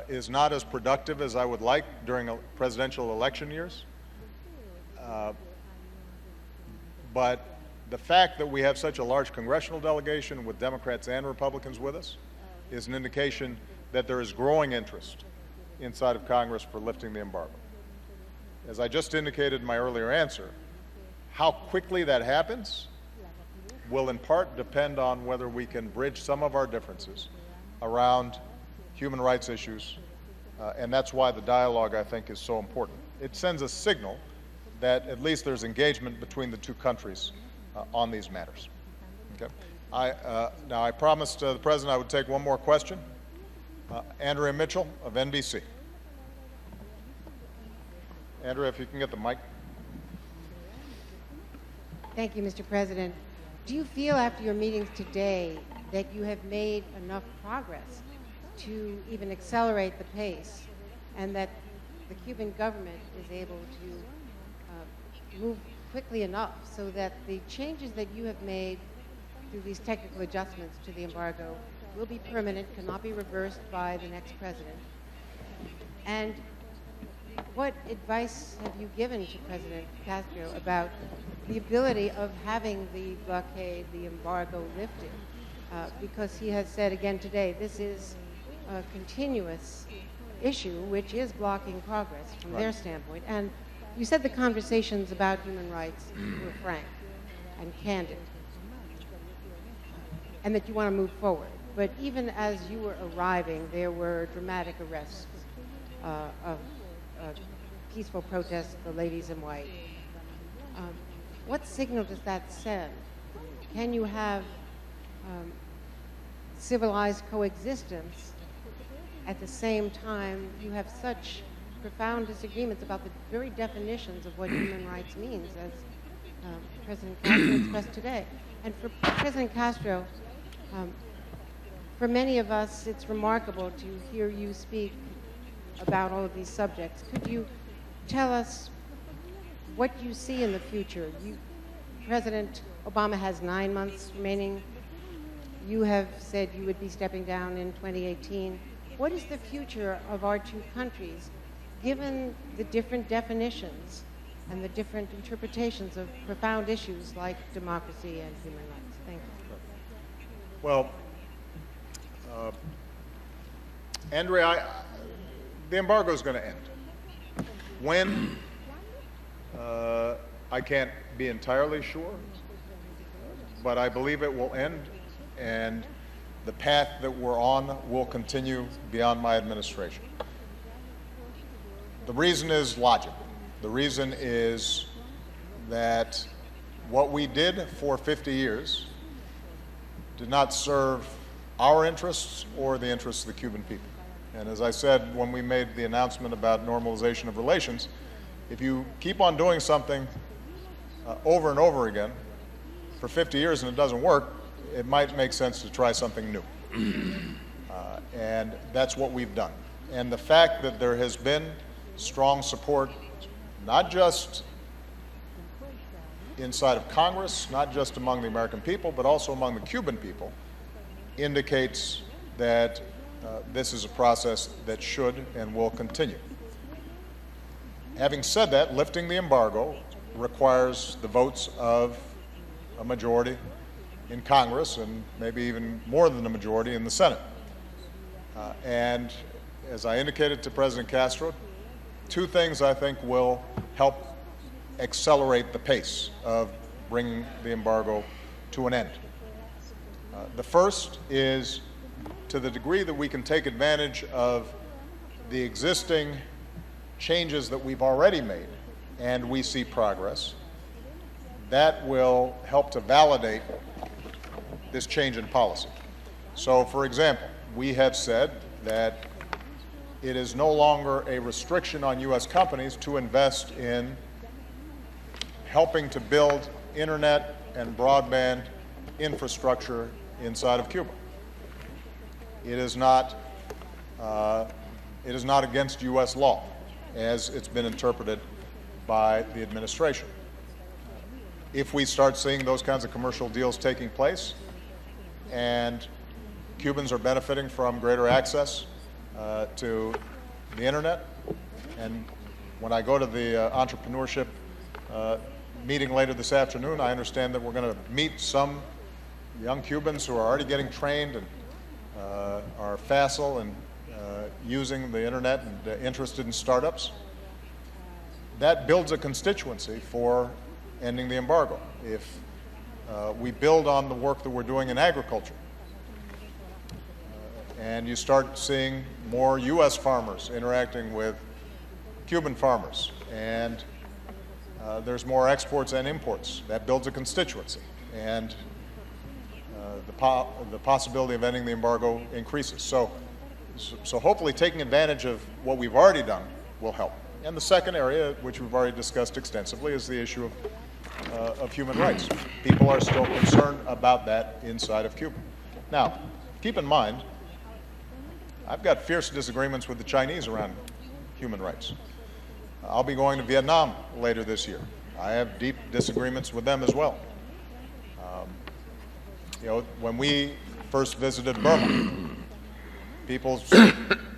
Speaker 2: is not as productive as I would like during presidential election years. But the fact that we have such a large congressional delegation with Democrats and Republicans with us is an indication that there is growing interest inside of Congress for lifting the embargo. As I just indicated in my earlier answer, how quickly that happens will in part depend on whether we can bridge some of our differences around human rights issues, and that's why the dialogue, I think, is so important. It sends a signal that at least there's engagement between the two countries on these matters. Okay. Now, I promised the President I would take one more question. Andrea Mitchell of NBC. Andrea, if you can get the mic.
Speaker 6: Thank you, Mr. President. Do you feel after your meetings today that you have made enough progress to even accelerate the pace, and that the Cuban government is able to move quickly enough so that the changes that you have made through these technical adjustments to the embargo will be permanent, cannot be reversed by the next president? And what advice have you given to President Castro about the ability of having the blockade, the embargo lifted? Because he has said again today, this is a continuous issue which is blocking progress from their standpoint. And you said the conversations about human rights were frank and candid, and that you want to move forward. But even as you were arriving, there were dramatic arrests of peaceful protests, the ladies in white. What signal does that send? Can you have civilized coexistence at the same time you have such profound disagreements about the very definitions of what human rights means, as President Castro expressed today? And for President Castro, for many of us, it's remarkable to hear you speak about all of these subjects. Could you tell us what you see in the future? President Obama has 9 months remaining. You have said you would be stepping down in 2018. What is the future of our two countries, given the different definitions and the different interpretations of profound issues like democracy and human rights? Thank you.
Speaker 2: Well, Andrea, the embargo is going to end. When? I can't be entirely sure, but I believe it will end, and the path that we're on will continue beyond my administration. The reason is logic. The reason is that what we did for 50 years did not serve our interests or the interests of the Cuban people. And as I said when we made the announcement about normalization of relations, if you keep on doing something over and over again for 50 years and it doesn't work, it might make sense to try something new. And that's what we've done. And the fact that there has been strong support, not just inside of Congress, not just among the American people, but also among the Cuban people, indicates that this is a process that should and will continue. Having said that, lifting the embargo requires the votes of a majority in Congress and maybe even more than a majority in the Senate. And as I indicated to President Castro, two things I think will help accelerate the pace of bringing the embargo to an end. The first is, to the degree that we can take advantage of the existing changes that we've already made and we see progress, that will help to validate this change in policy. So, for example, we have said that it is no longer a restriction on U.S. companies to invest in helping to build internet and broadband infrastructure inside of Cuba. It is not against U.S. law, as it's been interpreted by the administration. If we start seeing those kinds of commercial deals taking place and Cubans are benefiting from greater access to the internet, and when I go to the entrepreneurship meeting later this afternoon, I understand that we're going to meet some young Cubans who are already getting trained and are facile and using the internet and interested in startups. That builds a constituency for ending the embargo. If we build on the work that we're doing in agriculture, and you start seeing more U.S. farmers interacting with Cuban farmers, and there's more exports and imports, that builds a constituency, and the possibility of ending the embargo increases. So hopefully taking advantage of what we've already done will help. And the second area, which we've already discussed extensively, is the issue of human rights. People are still concerned about that inside of Cuba. Now, keep in mind, I've got fierce disagreements with the Chinese around human rights. I'll be going to Vietnam later this year. I have deep disagreements with them as well. You know, when we first visited Burma, people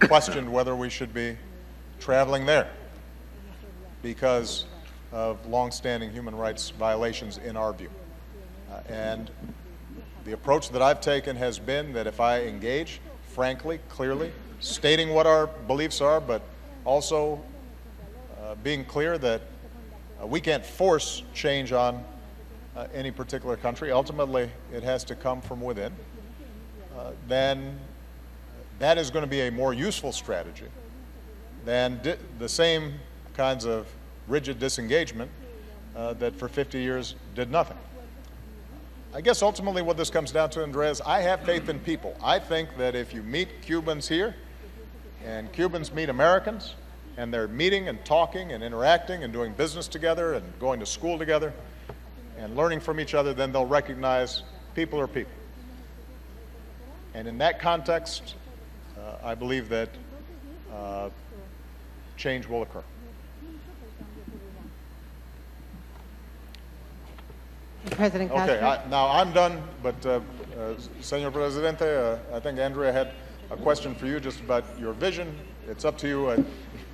Speaker 2: questioned whether we should be traveling there because of long-standing human rights violations in our view. And the approach that I've taken has been that if I engage, frankly, clearly, stating what our beliefs are, but also being clear that we can't force change on any particular country. Ultimately, it has to come from within. Then that is going to be a more useful strategy than the same kinds of rigid disengagement that for 50 years did nothing. I guess ultimately what this comes down to, Andres, I have faith in people. I think that if you meet Cubans here and Cubans meet Americans and they're meeting and talking and interacting and doing business together and going to school together and learning from each other, then they'll recognize people are people. And in that context, I believe that change will occur.
Speaker 6: President Castro.
Speaker 2: Okay, now I'm done, but Senor Presidente, I think Andrea had a question for you just about your vision. It's up to you.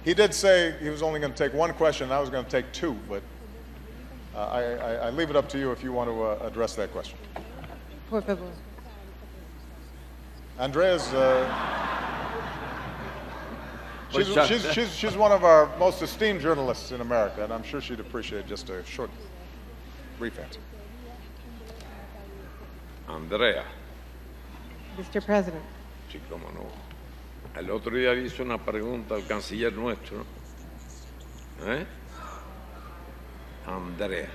Speaker 2: He did say he was only going to take one question, and I was going to take two, but I leave it up to you if you want to address that question.
Speaker 6: Por favor.
Speaker 2: Andrea's, she's one of our most esteemed journalists in America, and I'm sure she'd appreciate just a short, brief answer.
Speaker 1: Andrea.
Speaker 6: Mr. President.
Speaker 1: Sí, cómo no. El otro día le hizo una pregunta al canciller nuestro. Andrea.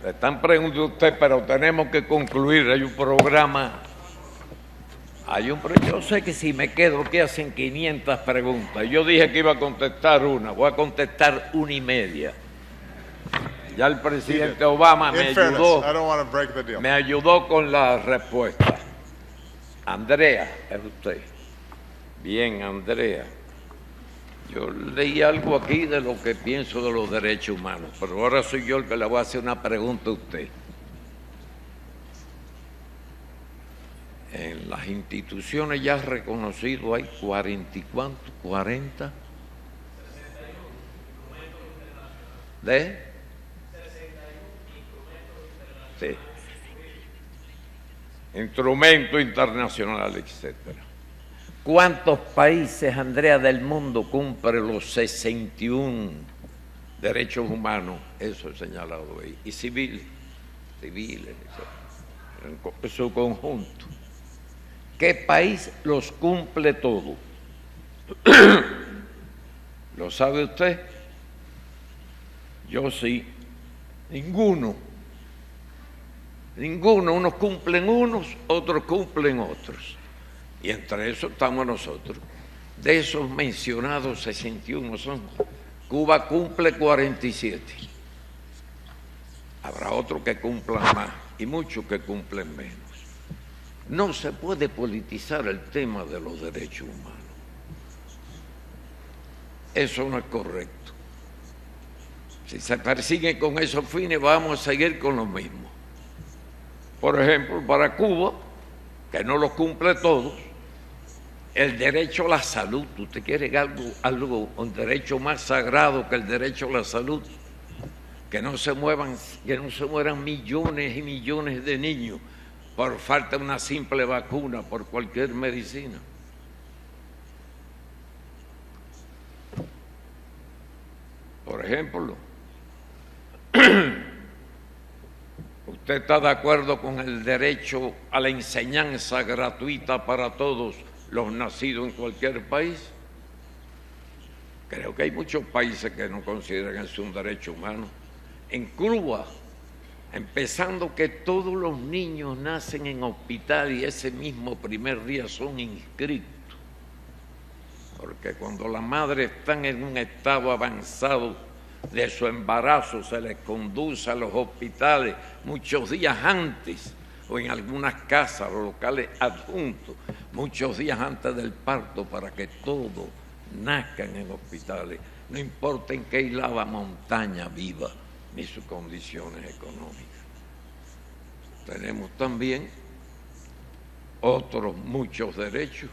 Speaker 1: Le están preguntando a usted, pero tenemos que concluir. Hay un programa Yo sé que si me quedo aquí hacen 500 preguntas. Yo dije que iba a contestar una, voy a contestar 1.5. Ya el presidente Obama me ayudó con la respuesta. Andrea, es usted. Bien, Andrea. Yo leí algo aquí de lo que pienso de los derechos humanos, pero ahora soy yo el que le voy a hacer una pregunta a usted. En las instituciones ya reconocidas hay 40 y cuánto, 40 de 61 sí. Instrumentos internacionales, etcétera. ¿Cuántos países, Andrea, del mundo cumplen los 61 derechos humanos? Eso es señalado ahí. Y civiles, en su conjunto. ¿Qué país los cumple todos? ¿Lo sabe usted? Yo sí. Ninguno. Unos cumplen unos, otros cumplen otros. Y entre esos estamos nosotros. De esos mencionados 61 son. Cuba cumple 47. Habrá otros que cumplan más y muchos que cumplen menos. No se puede politizar el tema de los derechos humanos. Eso no es correcto. Si se persigue con esos fines, vamos a seguir con lo mismo. Por ejemplo, para Cuba, que no los cumple todos, el derecho a la salud. ¿Usted quiere un derecho más sagrado que el derecho a la salud? Que no se mueran millones y millones de niños por falta de una simple vacuna, por cualquier medicina. Por ejemplo, ¿usted está de acuerdo con el derecho a la enseñanza gratuita para todos los nacidos en cualquier país? Creo que hay muchos países que no consideran eso un derecho humano. En Cuba, empezando que todos los niños nacen en hospital y ese mismo primer día son inscritos. Porque cuando las madres están en un estado avanzado de su embarazo, se les conduce a los hospitales muchos días antes, o en algunas casas o locales adjuntos, muchos días antes del parto, para que todos nazcan en hospitales, no importa en qué isla la montaña viva, ni sus condiciones económicas. Tenemos también otros muchos derechos.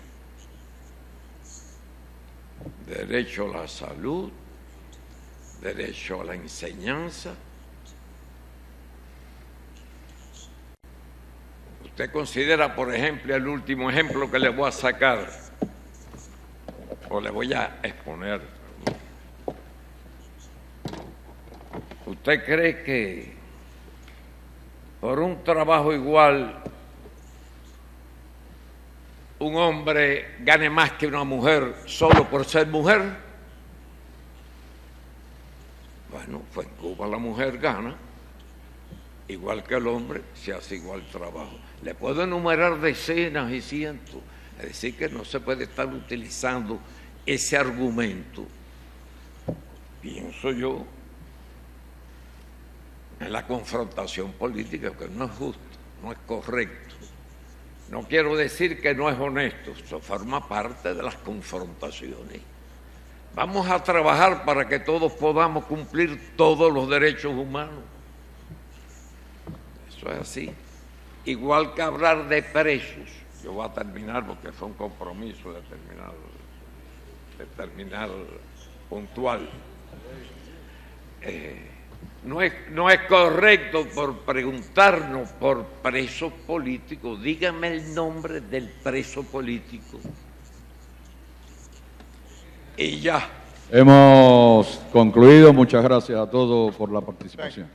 Speaker 1: Derecho a la salud, derecho a la enseñanza. Usted considera, por ejemplo, el último ejemplo que le voy a sacar, o le voy a exponer. ¿Usted cree que por un trabajo igual un hombre gane más que una mujer solo por ser mujer? Bueno, pues en Cuba la mujer gana igual que el hombre si hace igual trabajo. Le puedo enumerar decenas y cientos. Es decir, que no se puede estar utilizando ese argumento, pienso yo, en la confrontación política, que no es justo, no es correcto. No quiero decir que no es honesto, eso forma parte de las confrontaciones. Vamos a trabajar para que todos podamos cumplir todos los derechos humanos. Eso es así. Igual que hablar de presos. Yo voy a terminar porque fue un compromiso de terminar puntual. No es correcto por preguntarnos por presos políticos. Dígame el nombre del preso político. Y ya.
Speaker 3: Hemos concluido. Muchas gracias a todos por la participación.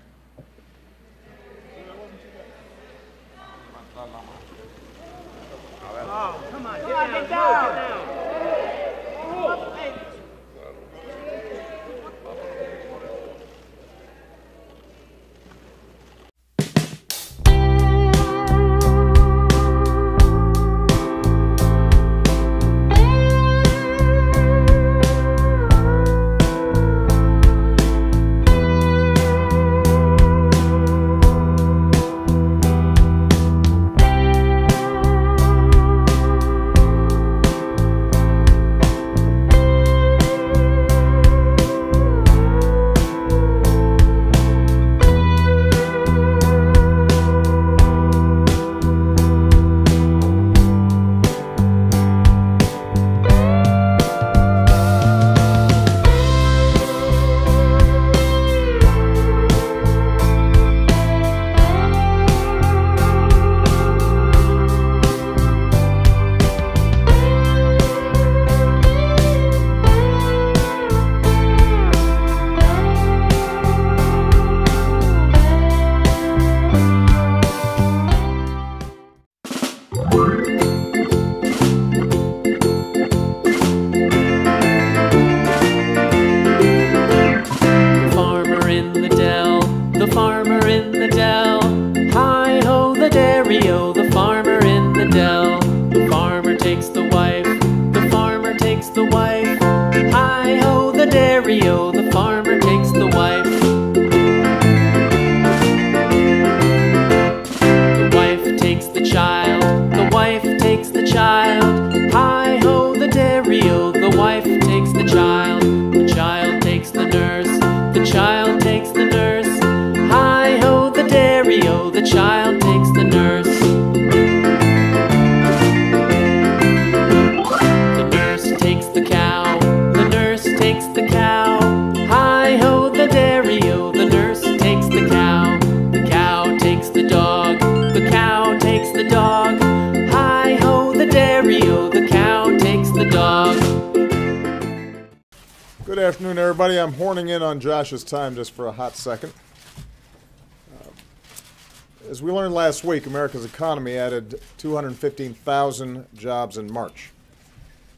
Speaker 7: Hi-ho, the child takes the nurse. The nurse takes the cow. The nurse takes the cow. Hi-ho, the dairy-o, the nurse takes the cow. The cow takes the dog. The cow takes the dog. Hi-ho, the dairy-o, the cow takes the dog.
Speaker 2: Good afternoon, everybody. I'm horning in on Josh's time just for a hot second. As we learned last week, America's economy added 215,000 jobs in March.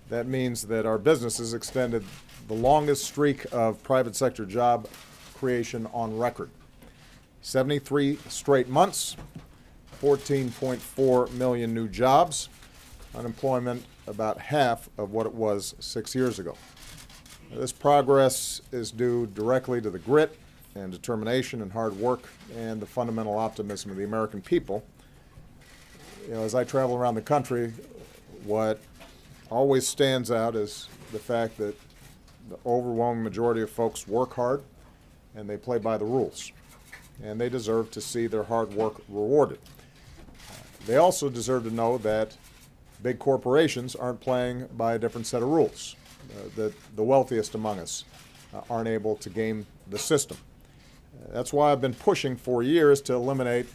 Speaker 2: That means that our businesses extended the longest streak of private sector job creation on record. 73 straight months, 14.4 million new jobs, unemployment about half of what it was 6 years ago. This progress is due directly to the grit and determination and hard work and the fundamental optimism of the American people. You know, as I travel around the country, what always stands out is the fact that the overwhelming majority of folks work hard and they play by the rules, and they deserve to see their hard work rewarded. They also deserve to know that big corporations aren't playing by a different set of rules. That the wealthiest among us aren't able to game the system. That's why I've been pushing for years to eliminate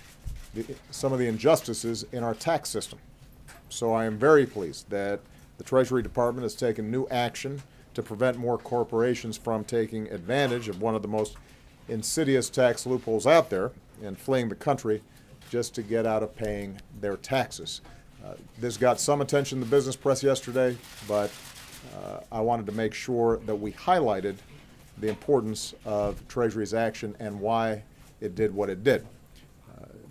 Speaker 2: some of the injustices in our tax system. So I am very pleased that the Treasury Department has taken new action to prevent more corporations from taking advantage of one of the most insidious tax loopholes out there and fleeing the country just to get out of paying their taxes. This got some attention in the business press yesterday, but I wanted to make sure that we highlighted the importance of Treasury's action and why it did what it did.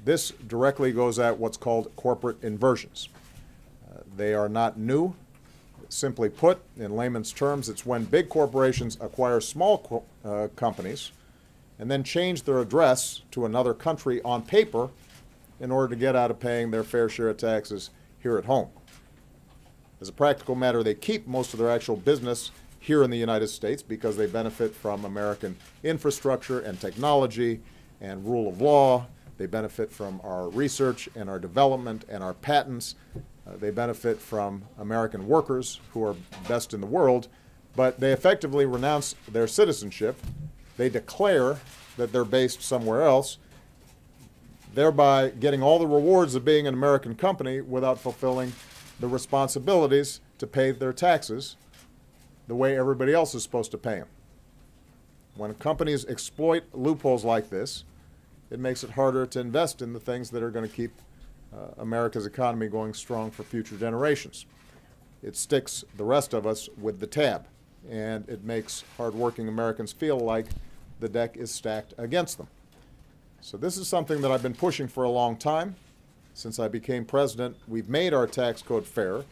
Speaker 2: This directly goes at what's called corporate inversions. They are not new. Simply put, in layman's terms, it's when big corporations acquire small companies and then change their address to another country on paper in order to get out of paying their fair share of taxes here at home. As a practical matter, they keep most of their actual business here in the United States because they benefit from American infrastructure and technology and rule of law. They benefit from our research and our development and our patents. They benefit from American workers who are best in the world, but they effectively renounce their citizenship. They declare that they're based somewhere else, thereby getting all the rewards of being an American company without fulfilling the responsibilities to pay their taxes the way everybody else is supposed to pay them. When companies exploit loopholes like this, it makes it harder to invest in the things that are going to keep America's economy going strong for future generations. It sticks the rest of us with the tab, and it makes hardworking Americans feel like the deck is stacked against them. So this is something that I've been pushing for a long time. Since I became president, we've made our tax code fair,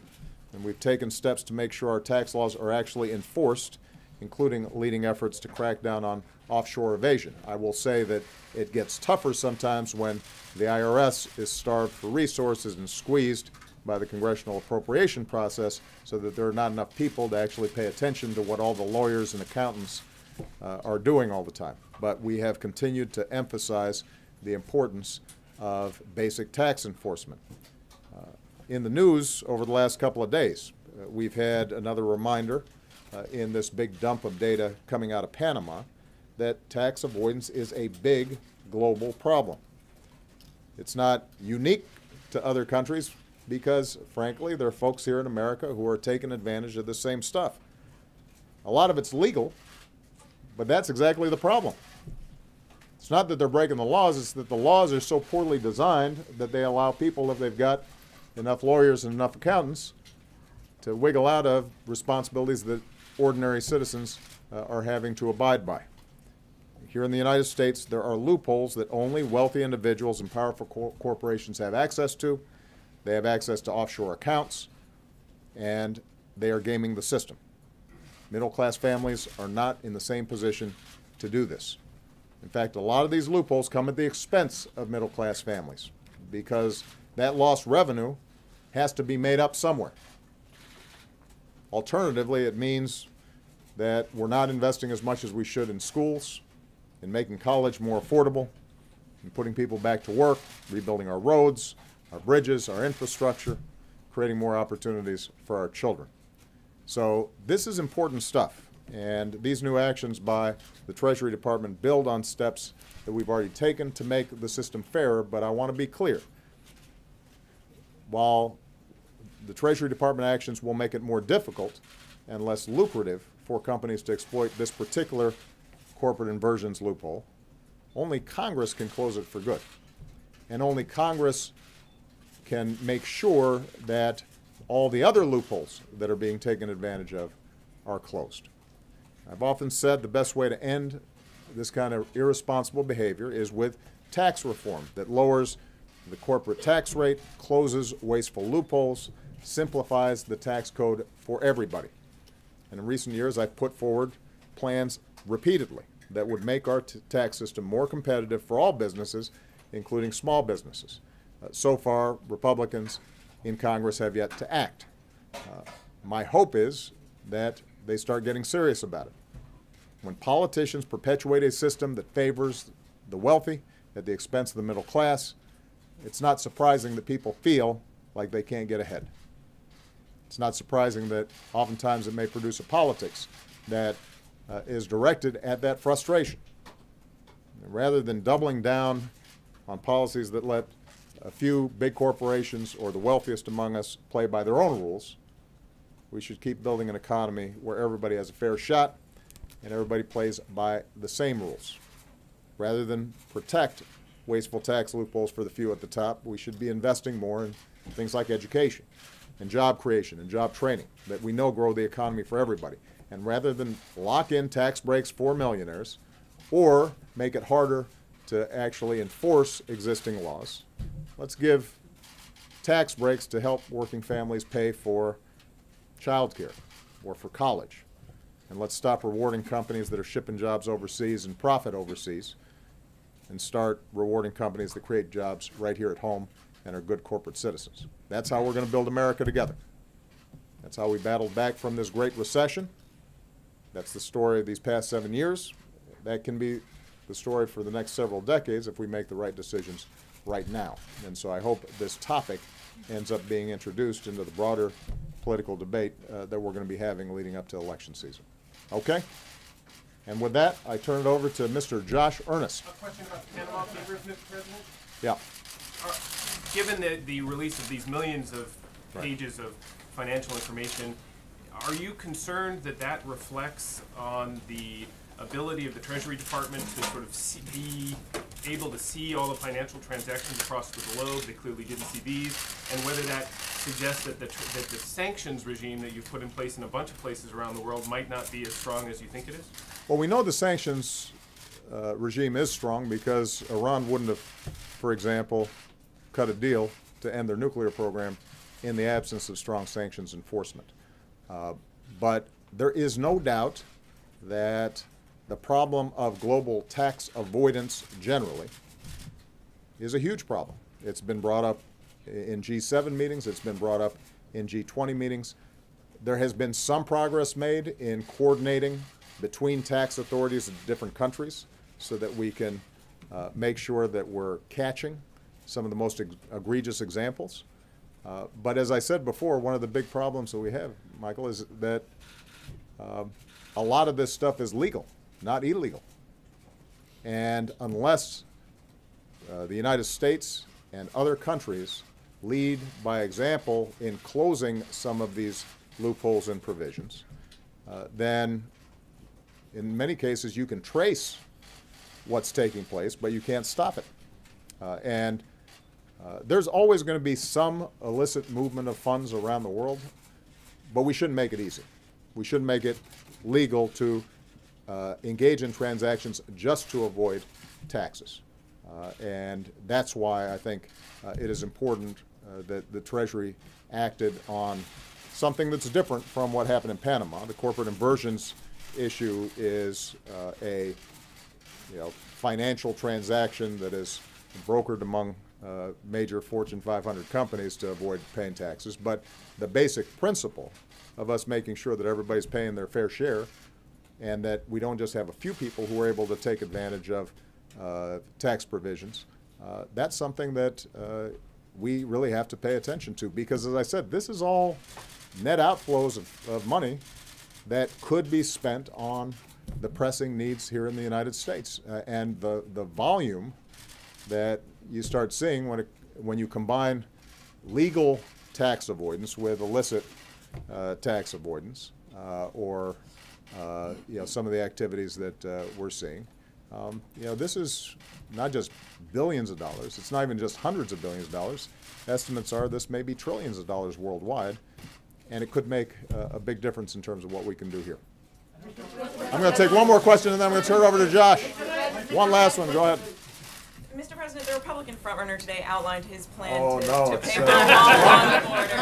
Speaker 2: and we've taken steps to make sure our tax laws are actually enforced, including leading efforts to crack down on offshore evasion. I will say that it gets tougher sometimes when the IRS is starved for resources and squeezed by the congressional appropriation process so that there are not enough people to actually pay attention to what all the lawyers and accountants are doing all the time. But we have continued to emphasize the importance of basic tax enforcement. In the news over the last couple of days, we've had another reminder in this big dump of data coming out of Panama that tax avoidance is a big global problem. It's not unique to other countries because, frankly, there are folks here in America who are taking advantage of the same stuff. A lot of it's legal, but that's exactly the problem. It's not that they're breaking the laws, it's that the laws are so poorly designed that they allow people, if they've got enough lawyers and enough accountants, to wiggle out of responsibilities that ordinary citizens are having to abide by. Here in the United States, there are loopholes that only wealthy individuals and powerful corporations have access to. They have access to offshore accounts, and they are gaming the system. Middle-class families are not in the same position to do this. In fact, a lot of these loopholes come at the expense of middle-class families because that lost revenue has to be made up somewhere. Alternatively, it means that we're not investing as much as we should in schools, in making college more affordable, and putting people back to work, rebuilding our roads, our bridges, our infrastructure, creating more opportunities for our children. So this is important stuff, and these new actions by the Treasury Department build on steps that we've already taken to make the system fairer, but I want to be clear. While the Treasury Department actions will make it more difficult and less lucrative for companies to exploit this particular corporate inversions loophole, only Congress can close it for good. And only Congress can make sure that all the other loopholes that are being taken advantage of are closed. I've often said the best way to end this kind of irresponsible behavior is with tax reform that lowers the corporate tax rate, closes wasteful loopholes, simplifies the tax code for everybody. And in recent years, I've put forward plans repeatedly that would make our tax system more competitive for all businesses, including small businesses. So far, Republicans in Congress have yet to act. My hope is that they start getting serious about it. When politicians perpetuate a system that favors the wealthy at the expense of the middle class, it's not surprising that people feel like they can't get ahead. It's not surprising that oftentimes it may produce a politics that is directed at that frustration. And rather than doubling down on policies that let a few big corporations or the wealthiest among us play by their own rules, we should keep building an economy where everybody has a fair shot and everybody plays by the same rules. Rather than protect wasteful tax loopholes for the few at the top, we should be investing more in things like education and job creation and job training that we know grow the economy for everybody. And rather than lock in tax breaks for millionaires or make it harder to actually enforce existing laws, let's give tax breaks to help working families pay for child care or for college. And let's stop rewarding companies that are shipping jobs overseas and profit overseas and start rewarding companies that create jobs right here at home and are good corporate citizens. That's how we're going to build America together. That's how we battled back from this great recession. That's the story of these past 7 years. That can be the story for the next several decades if we make the right decisions right now. And so I hope this topic ends up being introduced into the broader political debate that we're going to be having leading up to election season. Okay? And with that, I turn it over to Mr. Josh Earnest.
Speaker 8: A question about the Panama Papers, Mr. President?
Speaker 2: Yeah.
Speaker 8: Given the release of these millions of pages of financial information, are you concerned that that reflects on the ability of the Treasury Department to sort of be able to see all the financial transactions across the globe? They clearly didn't see these. And whether that suggests that the sanctions regime that you've put in place in a bunch of places around the world might not be as strong as you think it is?
Speaker 2: Well, we know the sanctions regime is strong because Iran wouldn't have, for example, cut a deal to end their nuclear program in the absence of strong sanctions enforcement. But there is no doubt that the problem of global tax avoidance generally is a huge problem. It's been brought up in G7 meetings. It's been brought up in G20 meetings. There has been some progress made in coordinating between tax authorities in different countries so that we can make sure that we're catching some of the most egregious examples. But as I said before, one of the big problems that we have, Michael, is that a lot of this stuff is legal, not illegal. And unless the United States and other countries lead by example in closing some of these loopholes and provisions, then in many cases you can trace what's taking place, but you can't stop it. There's always going to be some illicit movement of funds around the world, but we shouldn't make it easy. We shouldn't make it legal to engage in transactions just to avoid taxes. And that's why I think it is important that the Treasury acted on something that's different from what happened in Panama. The corporate inversions issue is a financial transaction that is brokered among major Fortune 500 companies to avoid paying taxes. But the basic principle of us making sure that everybody's paying their fair share and that we don't just have a few people who are able to take advantage of tax provisions, that's something that we really have to pay attention to, because, as I said, this is all net outflows of money that could be spent on the pressing needs here in the United States. And the volume that you start seeing when you combine legal tax avoidance with illicit tax avoidance, or some of the activities that we're seeing. This is not just billions of dollars. It's not even just hundreds of billions of dollars. Estimates are this may be trillions of dollars worldwide, and it could make a big difference in terms of what we can do here. I'm going to take one more question, and then I'm going to turn it over to Josh. One last one. Go ahead.
Speaker 9: Mr. President, the Republican frontrunner today outlined his plan to pay for
Speaker 2: so
Speaker 9: the wall on the border,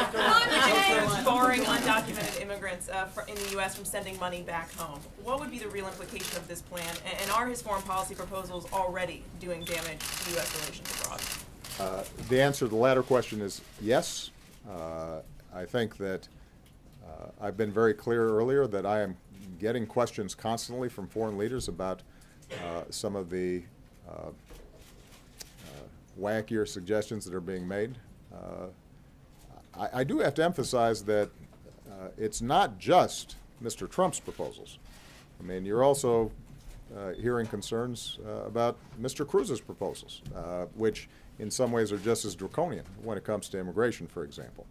Speaker 9: which includes barring undocumented immigrants in the U.S. from sending money back home. What would be the real implication of this plan, and are his foreign policy proposals already doing damage to U.S. relations abroad?
Speaker 2: The answer to the latter question is yes. I think that I've been very clear earlier that I am getting questions constantly from foreign leaders about some of the wackier suggestions that are being made. I do have to emphasize that it's not just Mr. Trump's proposals. I mean, you're also hearing concerns about Mr. Cruz's proposals, which in some ways are just as draconian when it comes to immigration, for example.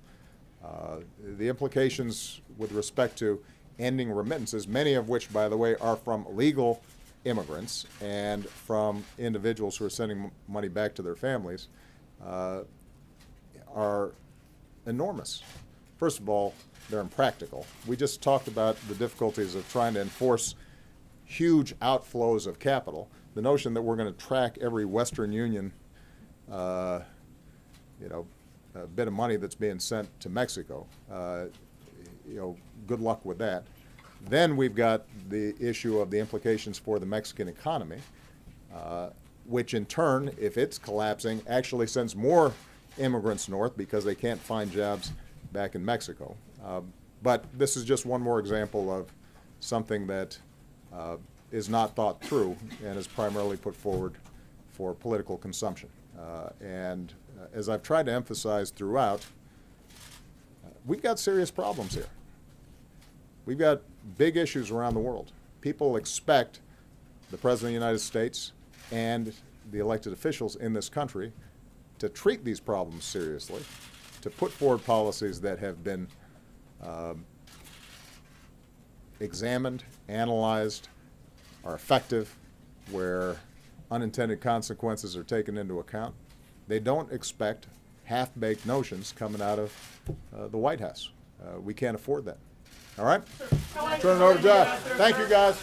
Speaker 2: The implications with respect to ending remittances, many of which, by the way, are from legal immigrants and from individuals who are sending money back to their families, are enormous. First of all, they're impractical. We just talked about the difficulties of trying to enforce huge outflows of capital. The notion that we're going to track every Western Union bit of money that's being sent to Mexico, good luck with that. Then we've got the issue of the implications for the Mexican economy, which in turn, if it's collapsing, actually sends more immigrants north because they can't find jobs back in Mexico. But this is just one more example of something that is not thought through and is primarily put forward for political consumption. And as I've tried to emphasize throughout, we've got serious problems here. We've got big issues around the world. People expect the President of the United States and the elected officials in this country to treat these problems seriously, to put forward policies that have been examined, analyzed, are effective, where unintended consequences are taken into account. They don't expect half-baked notions coming out of the White House. We can't afford that. All right? Turn it over to Josh. Thank you, guys.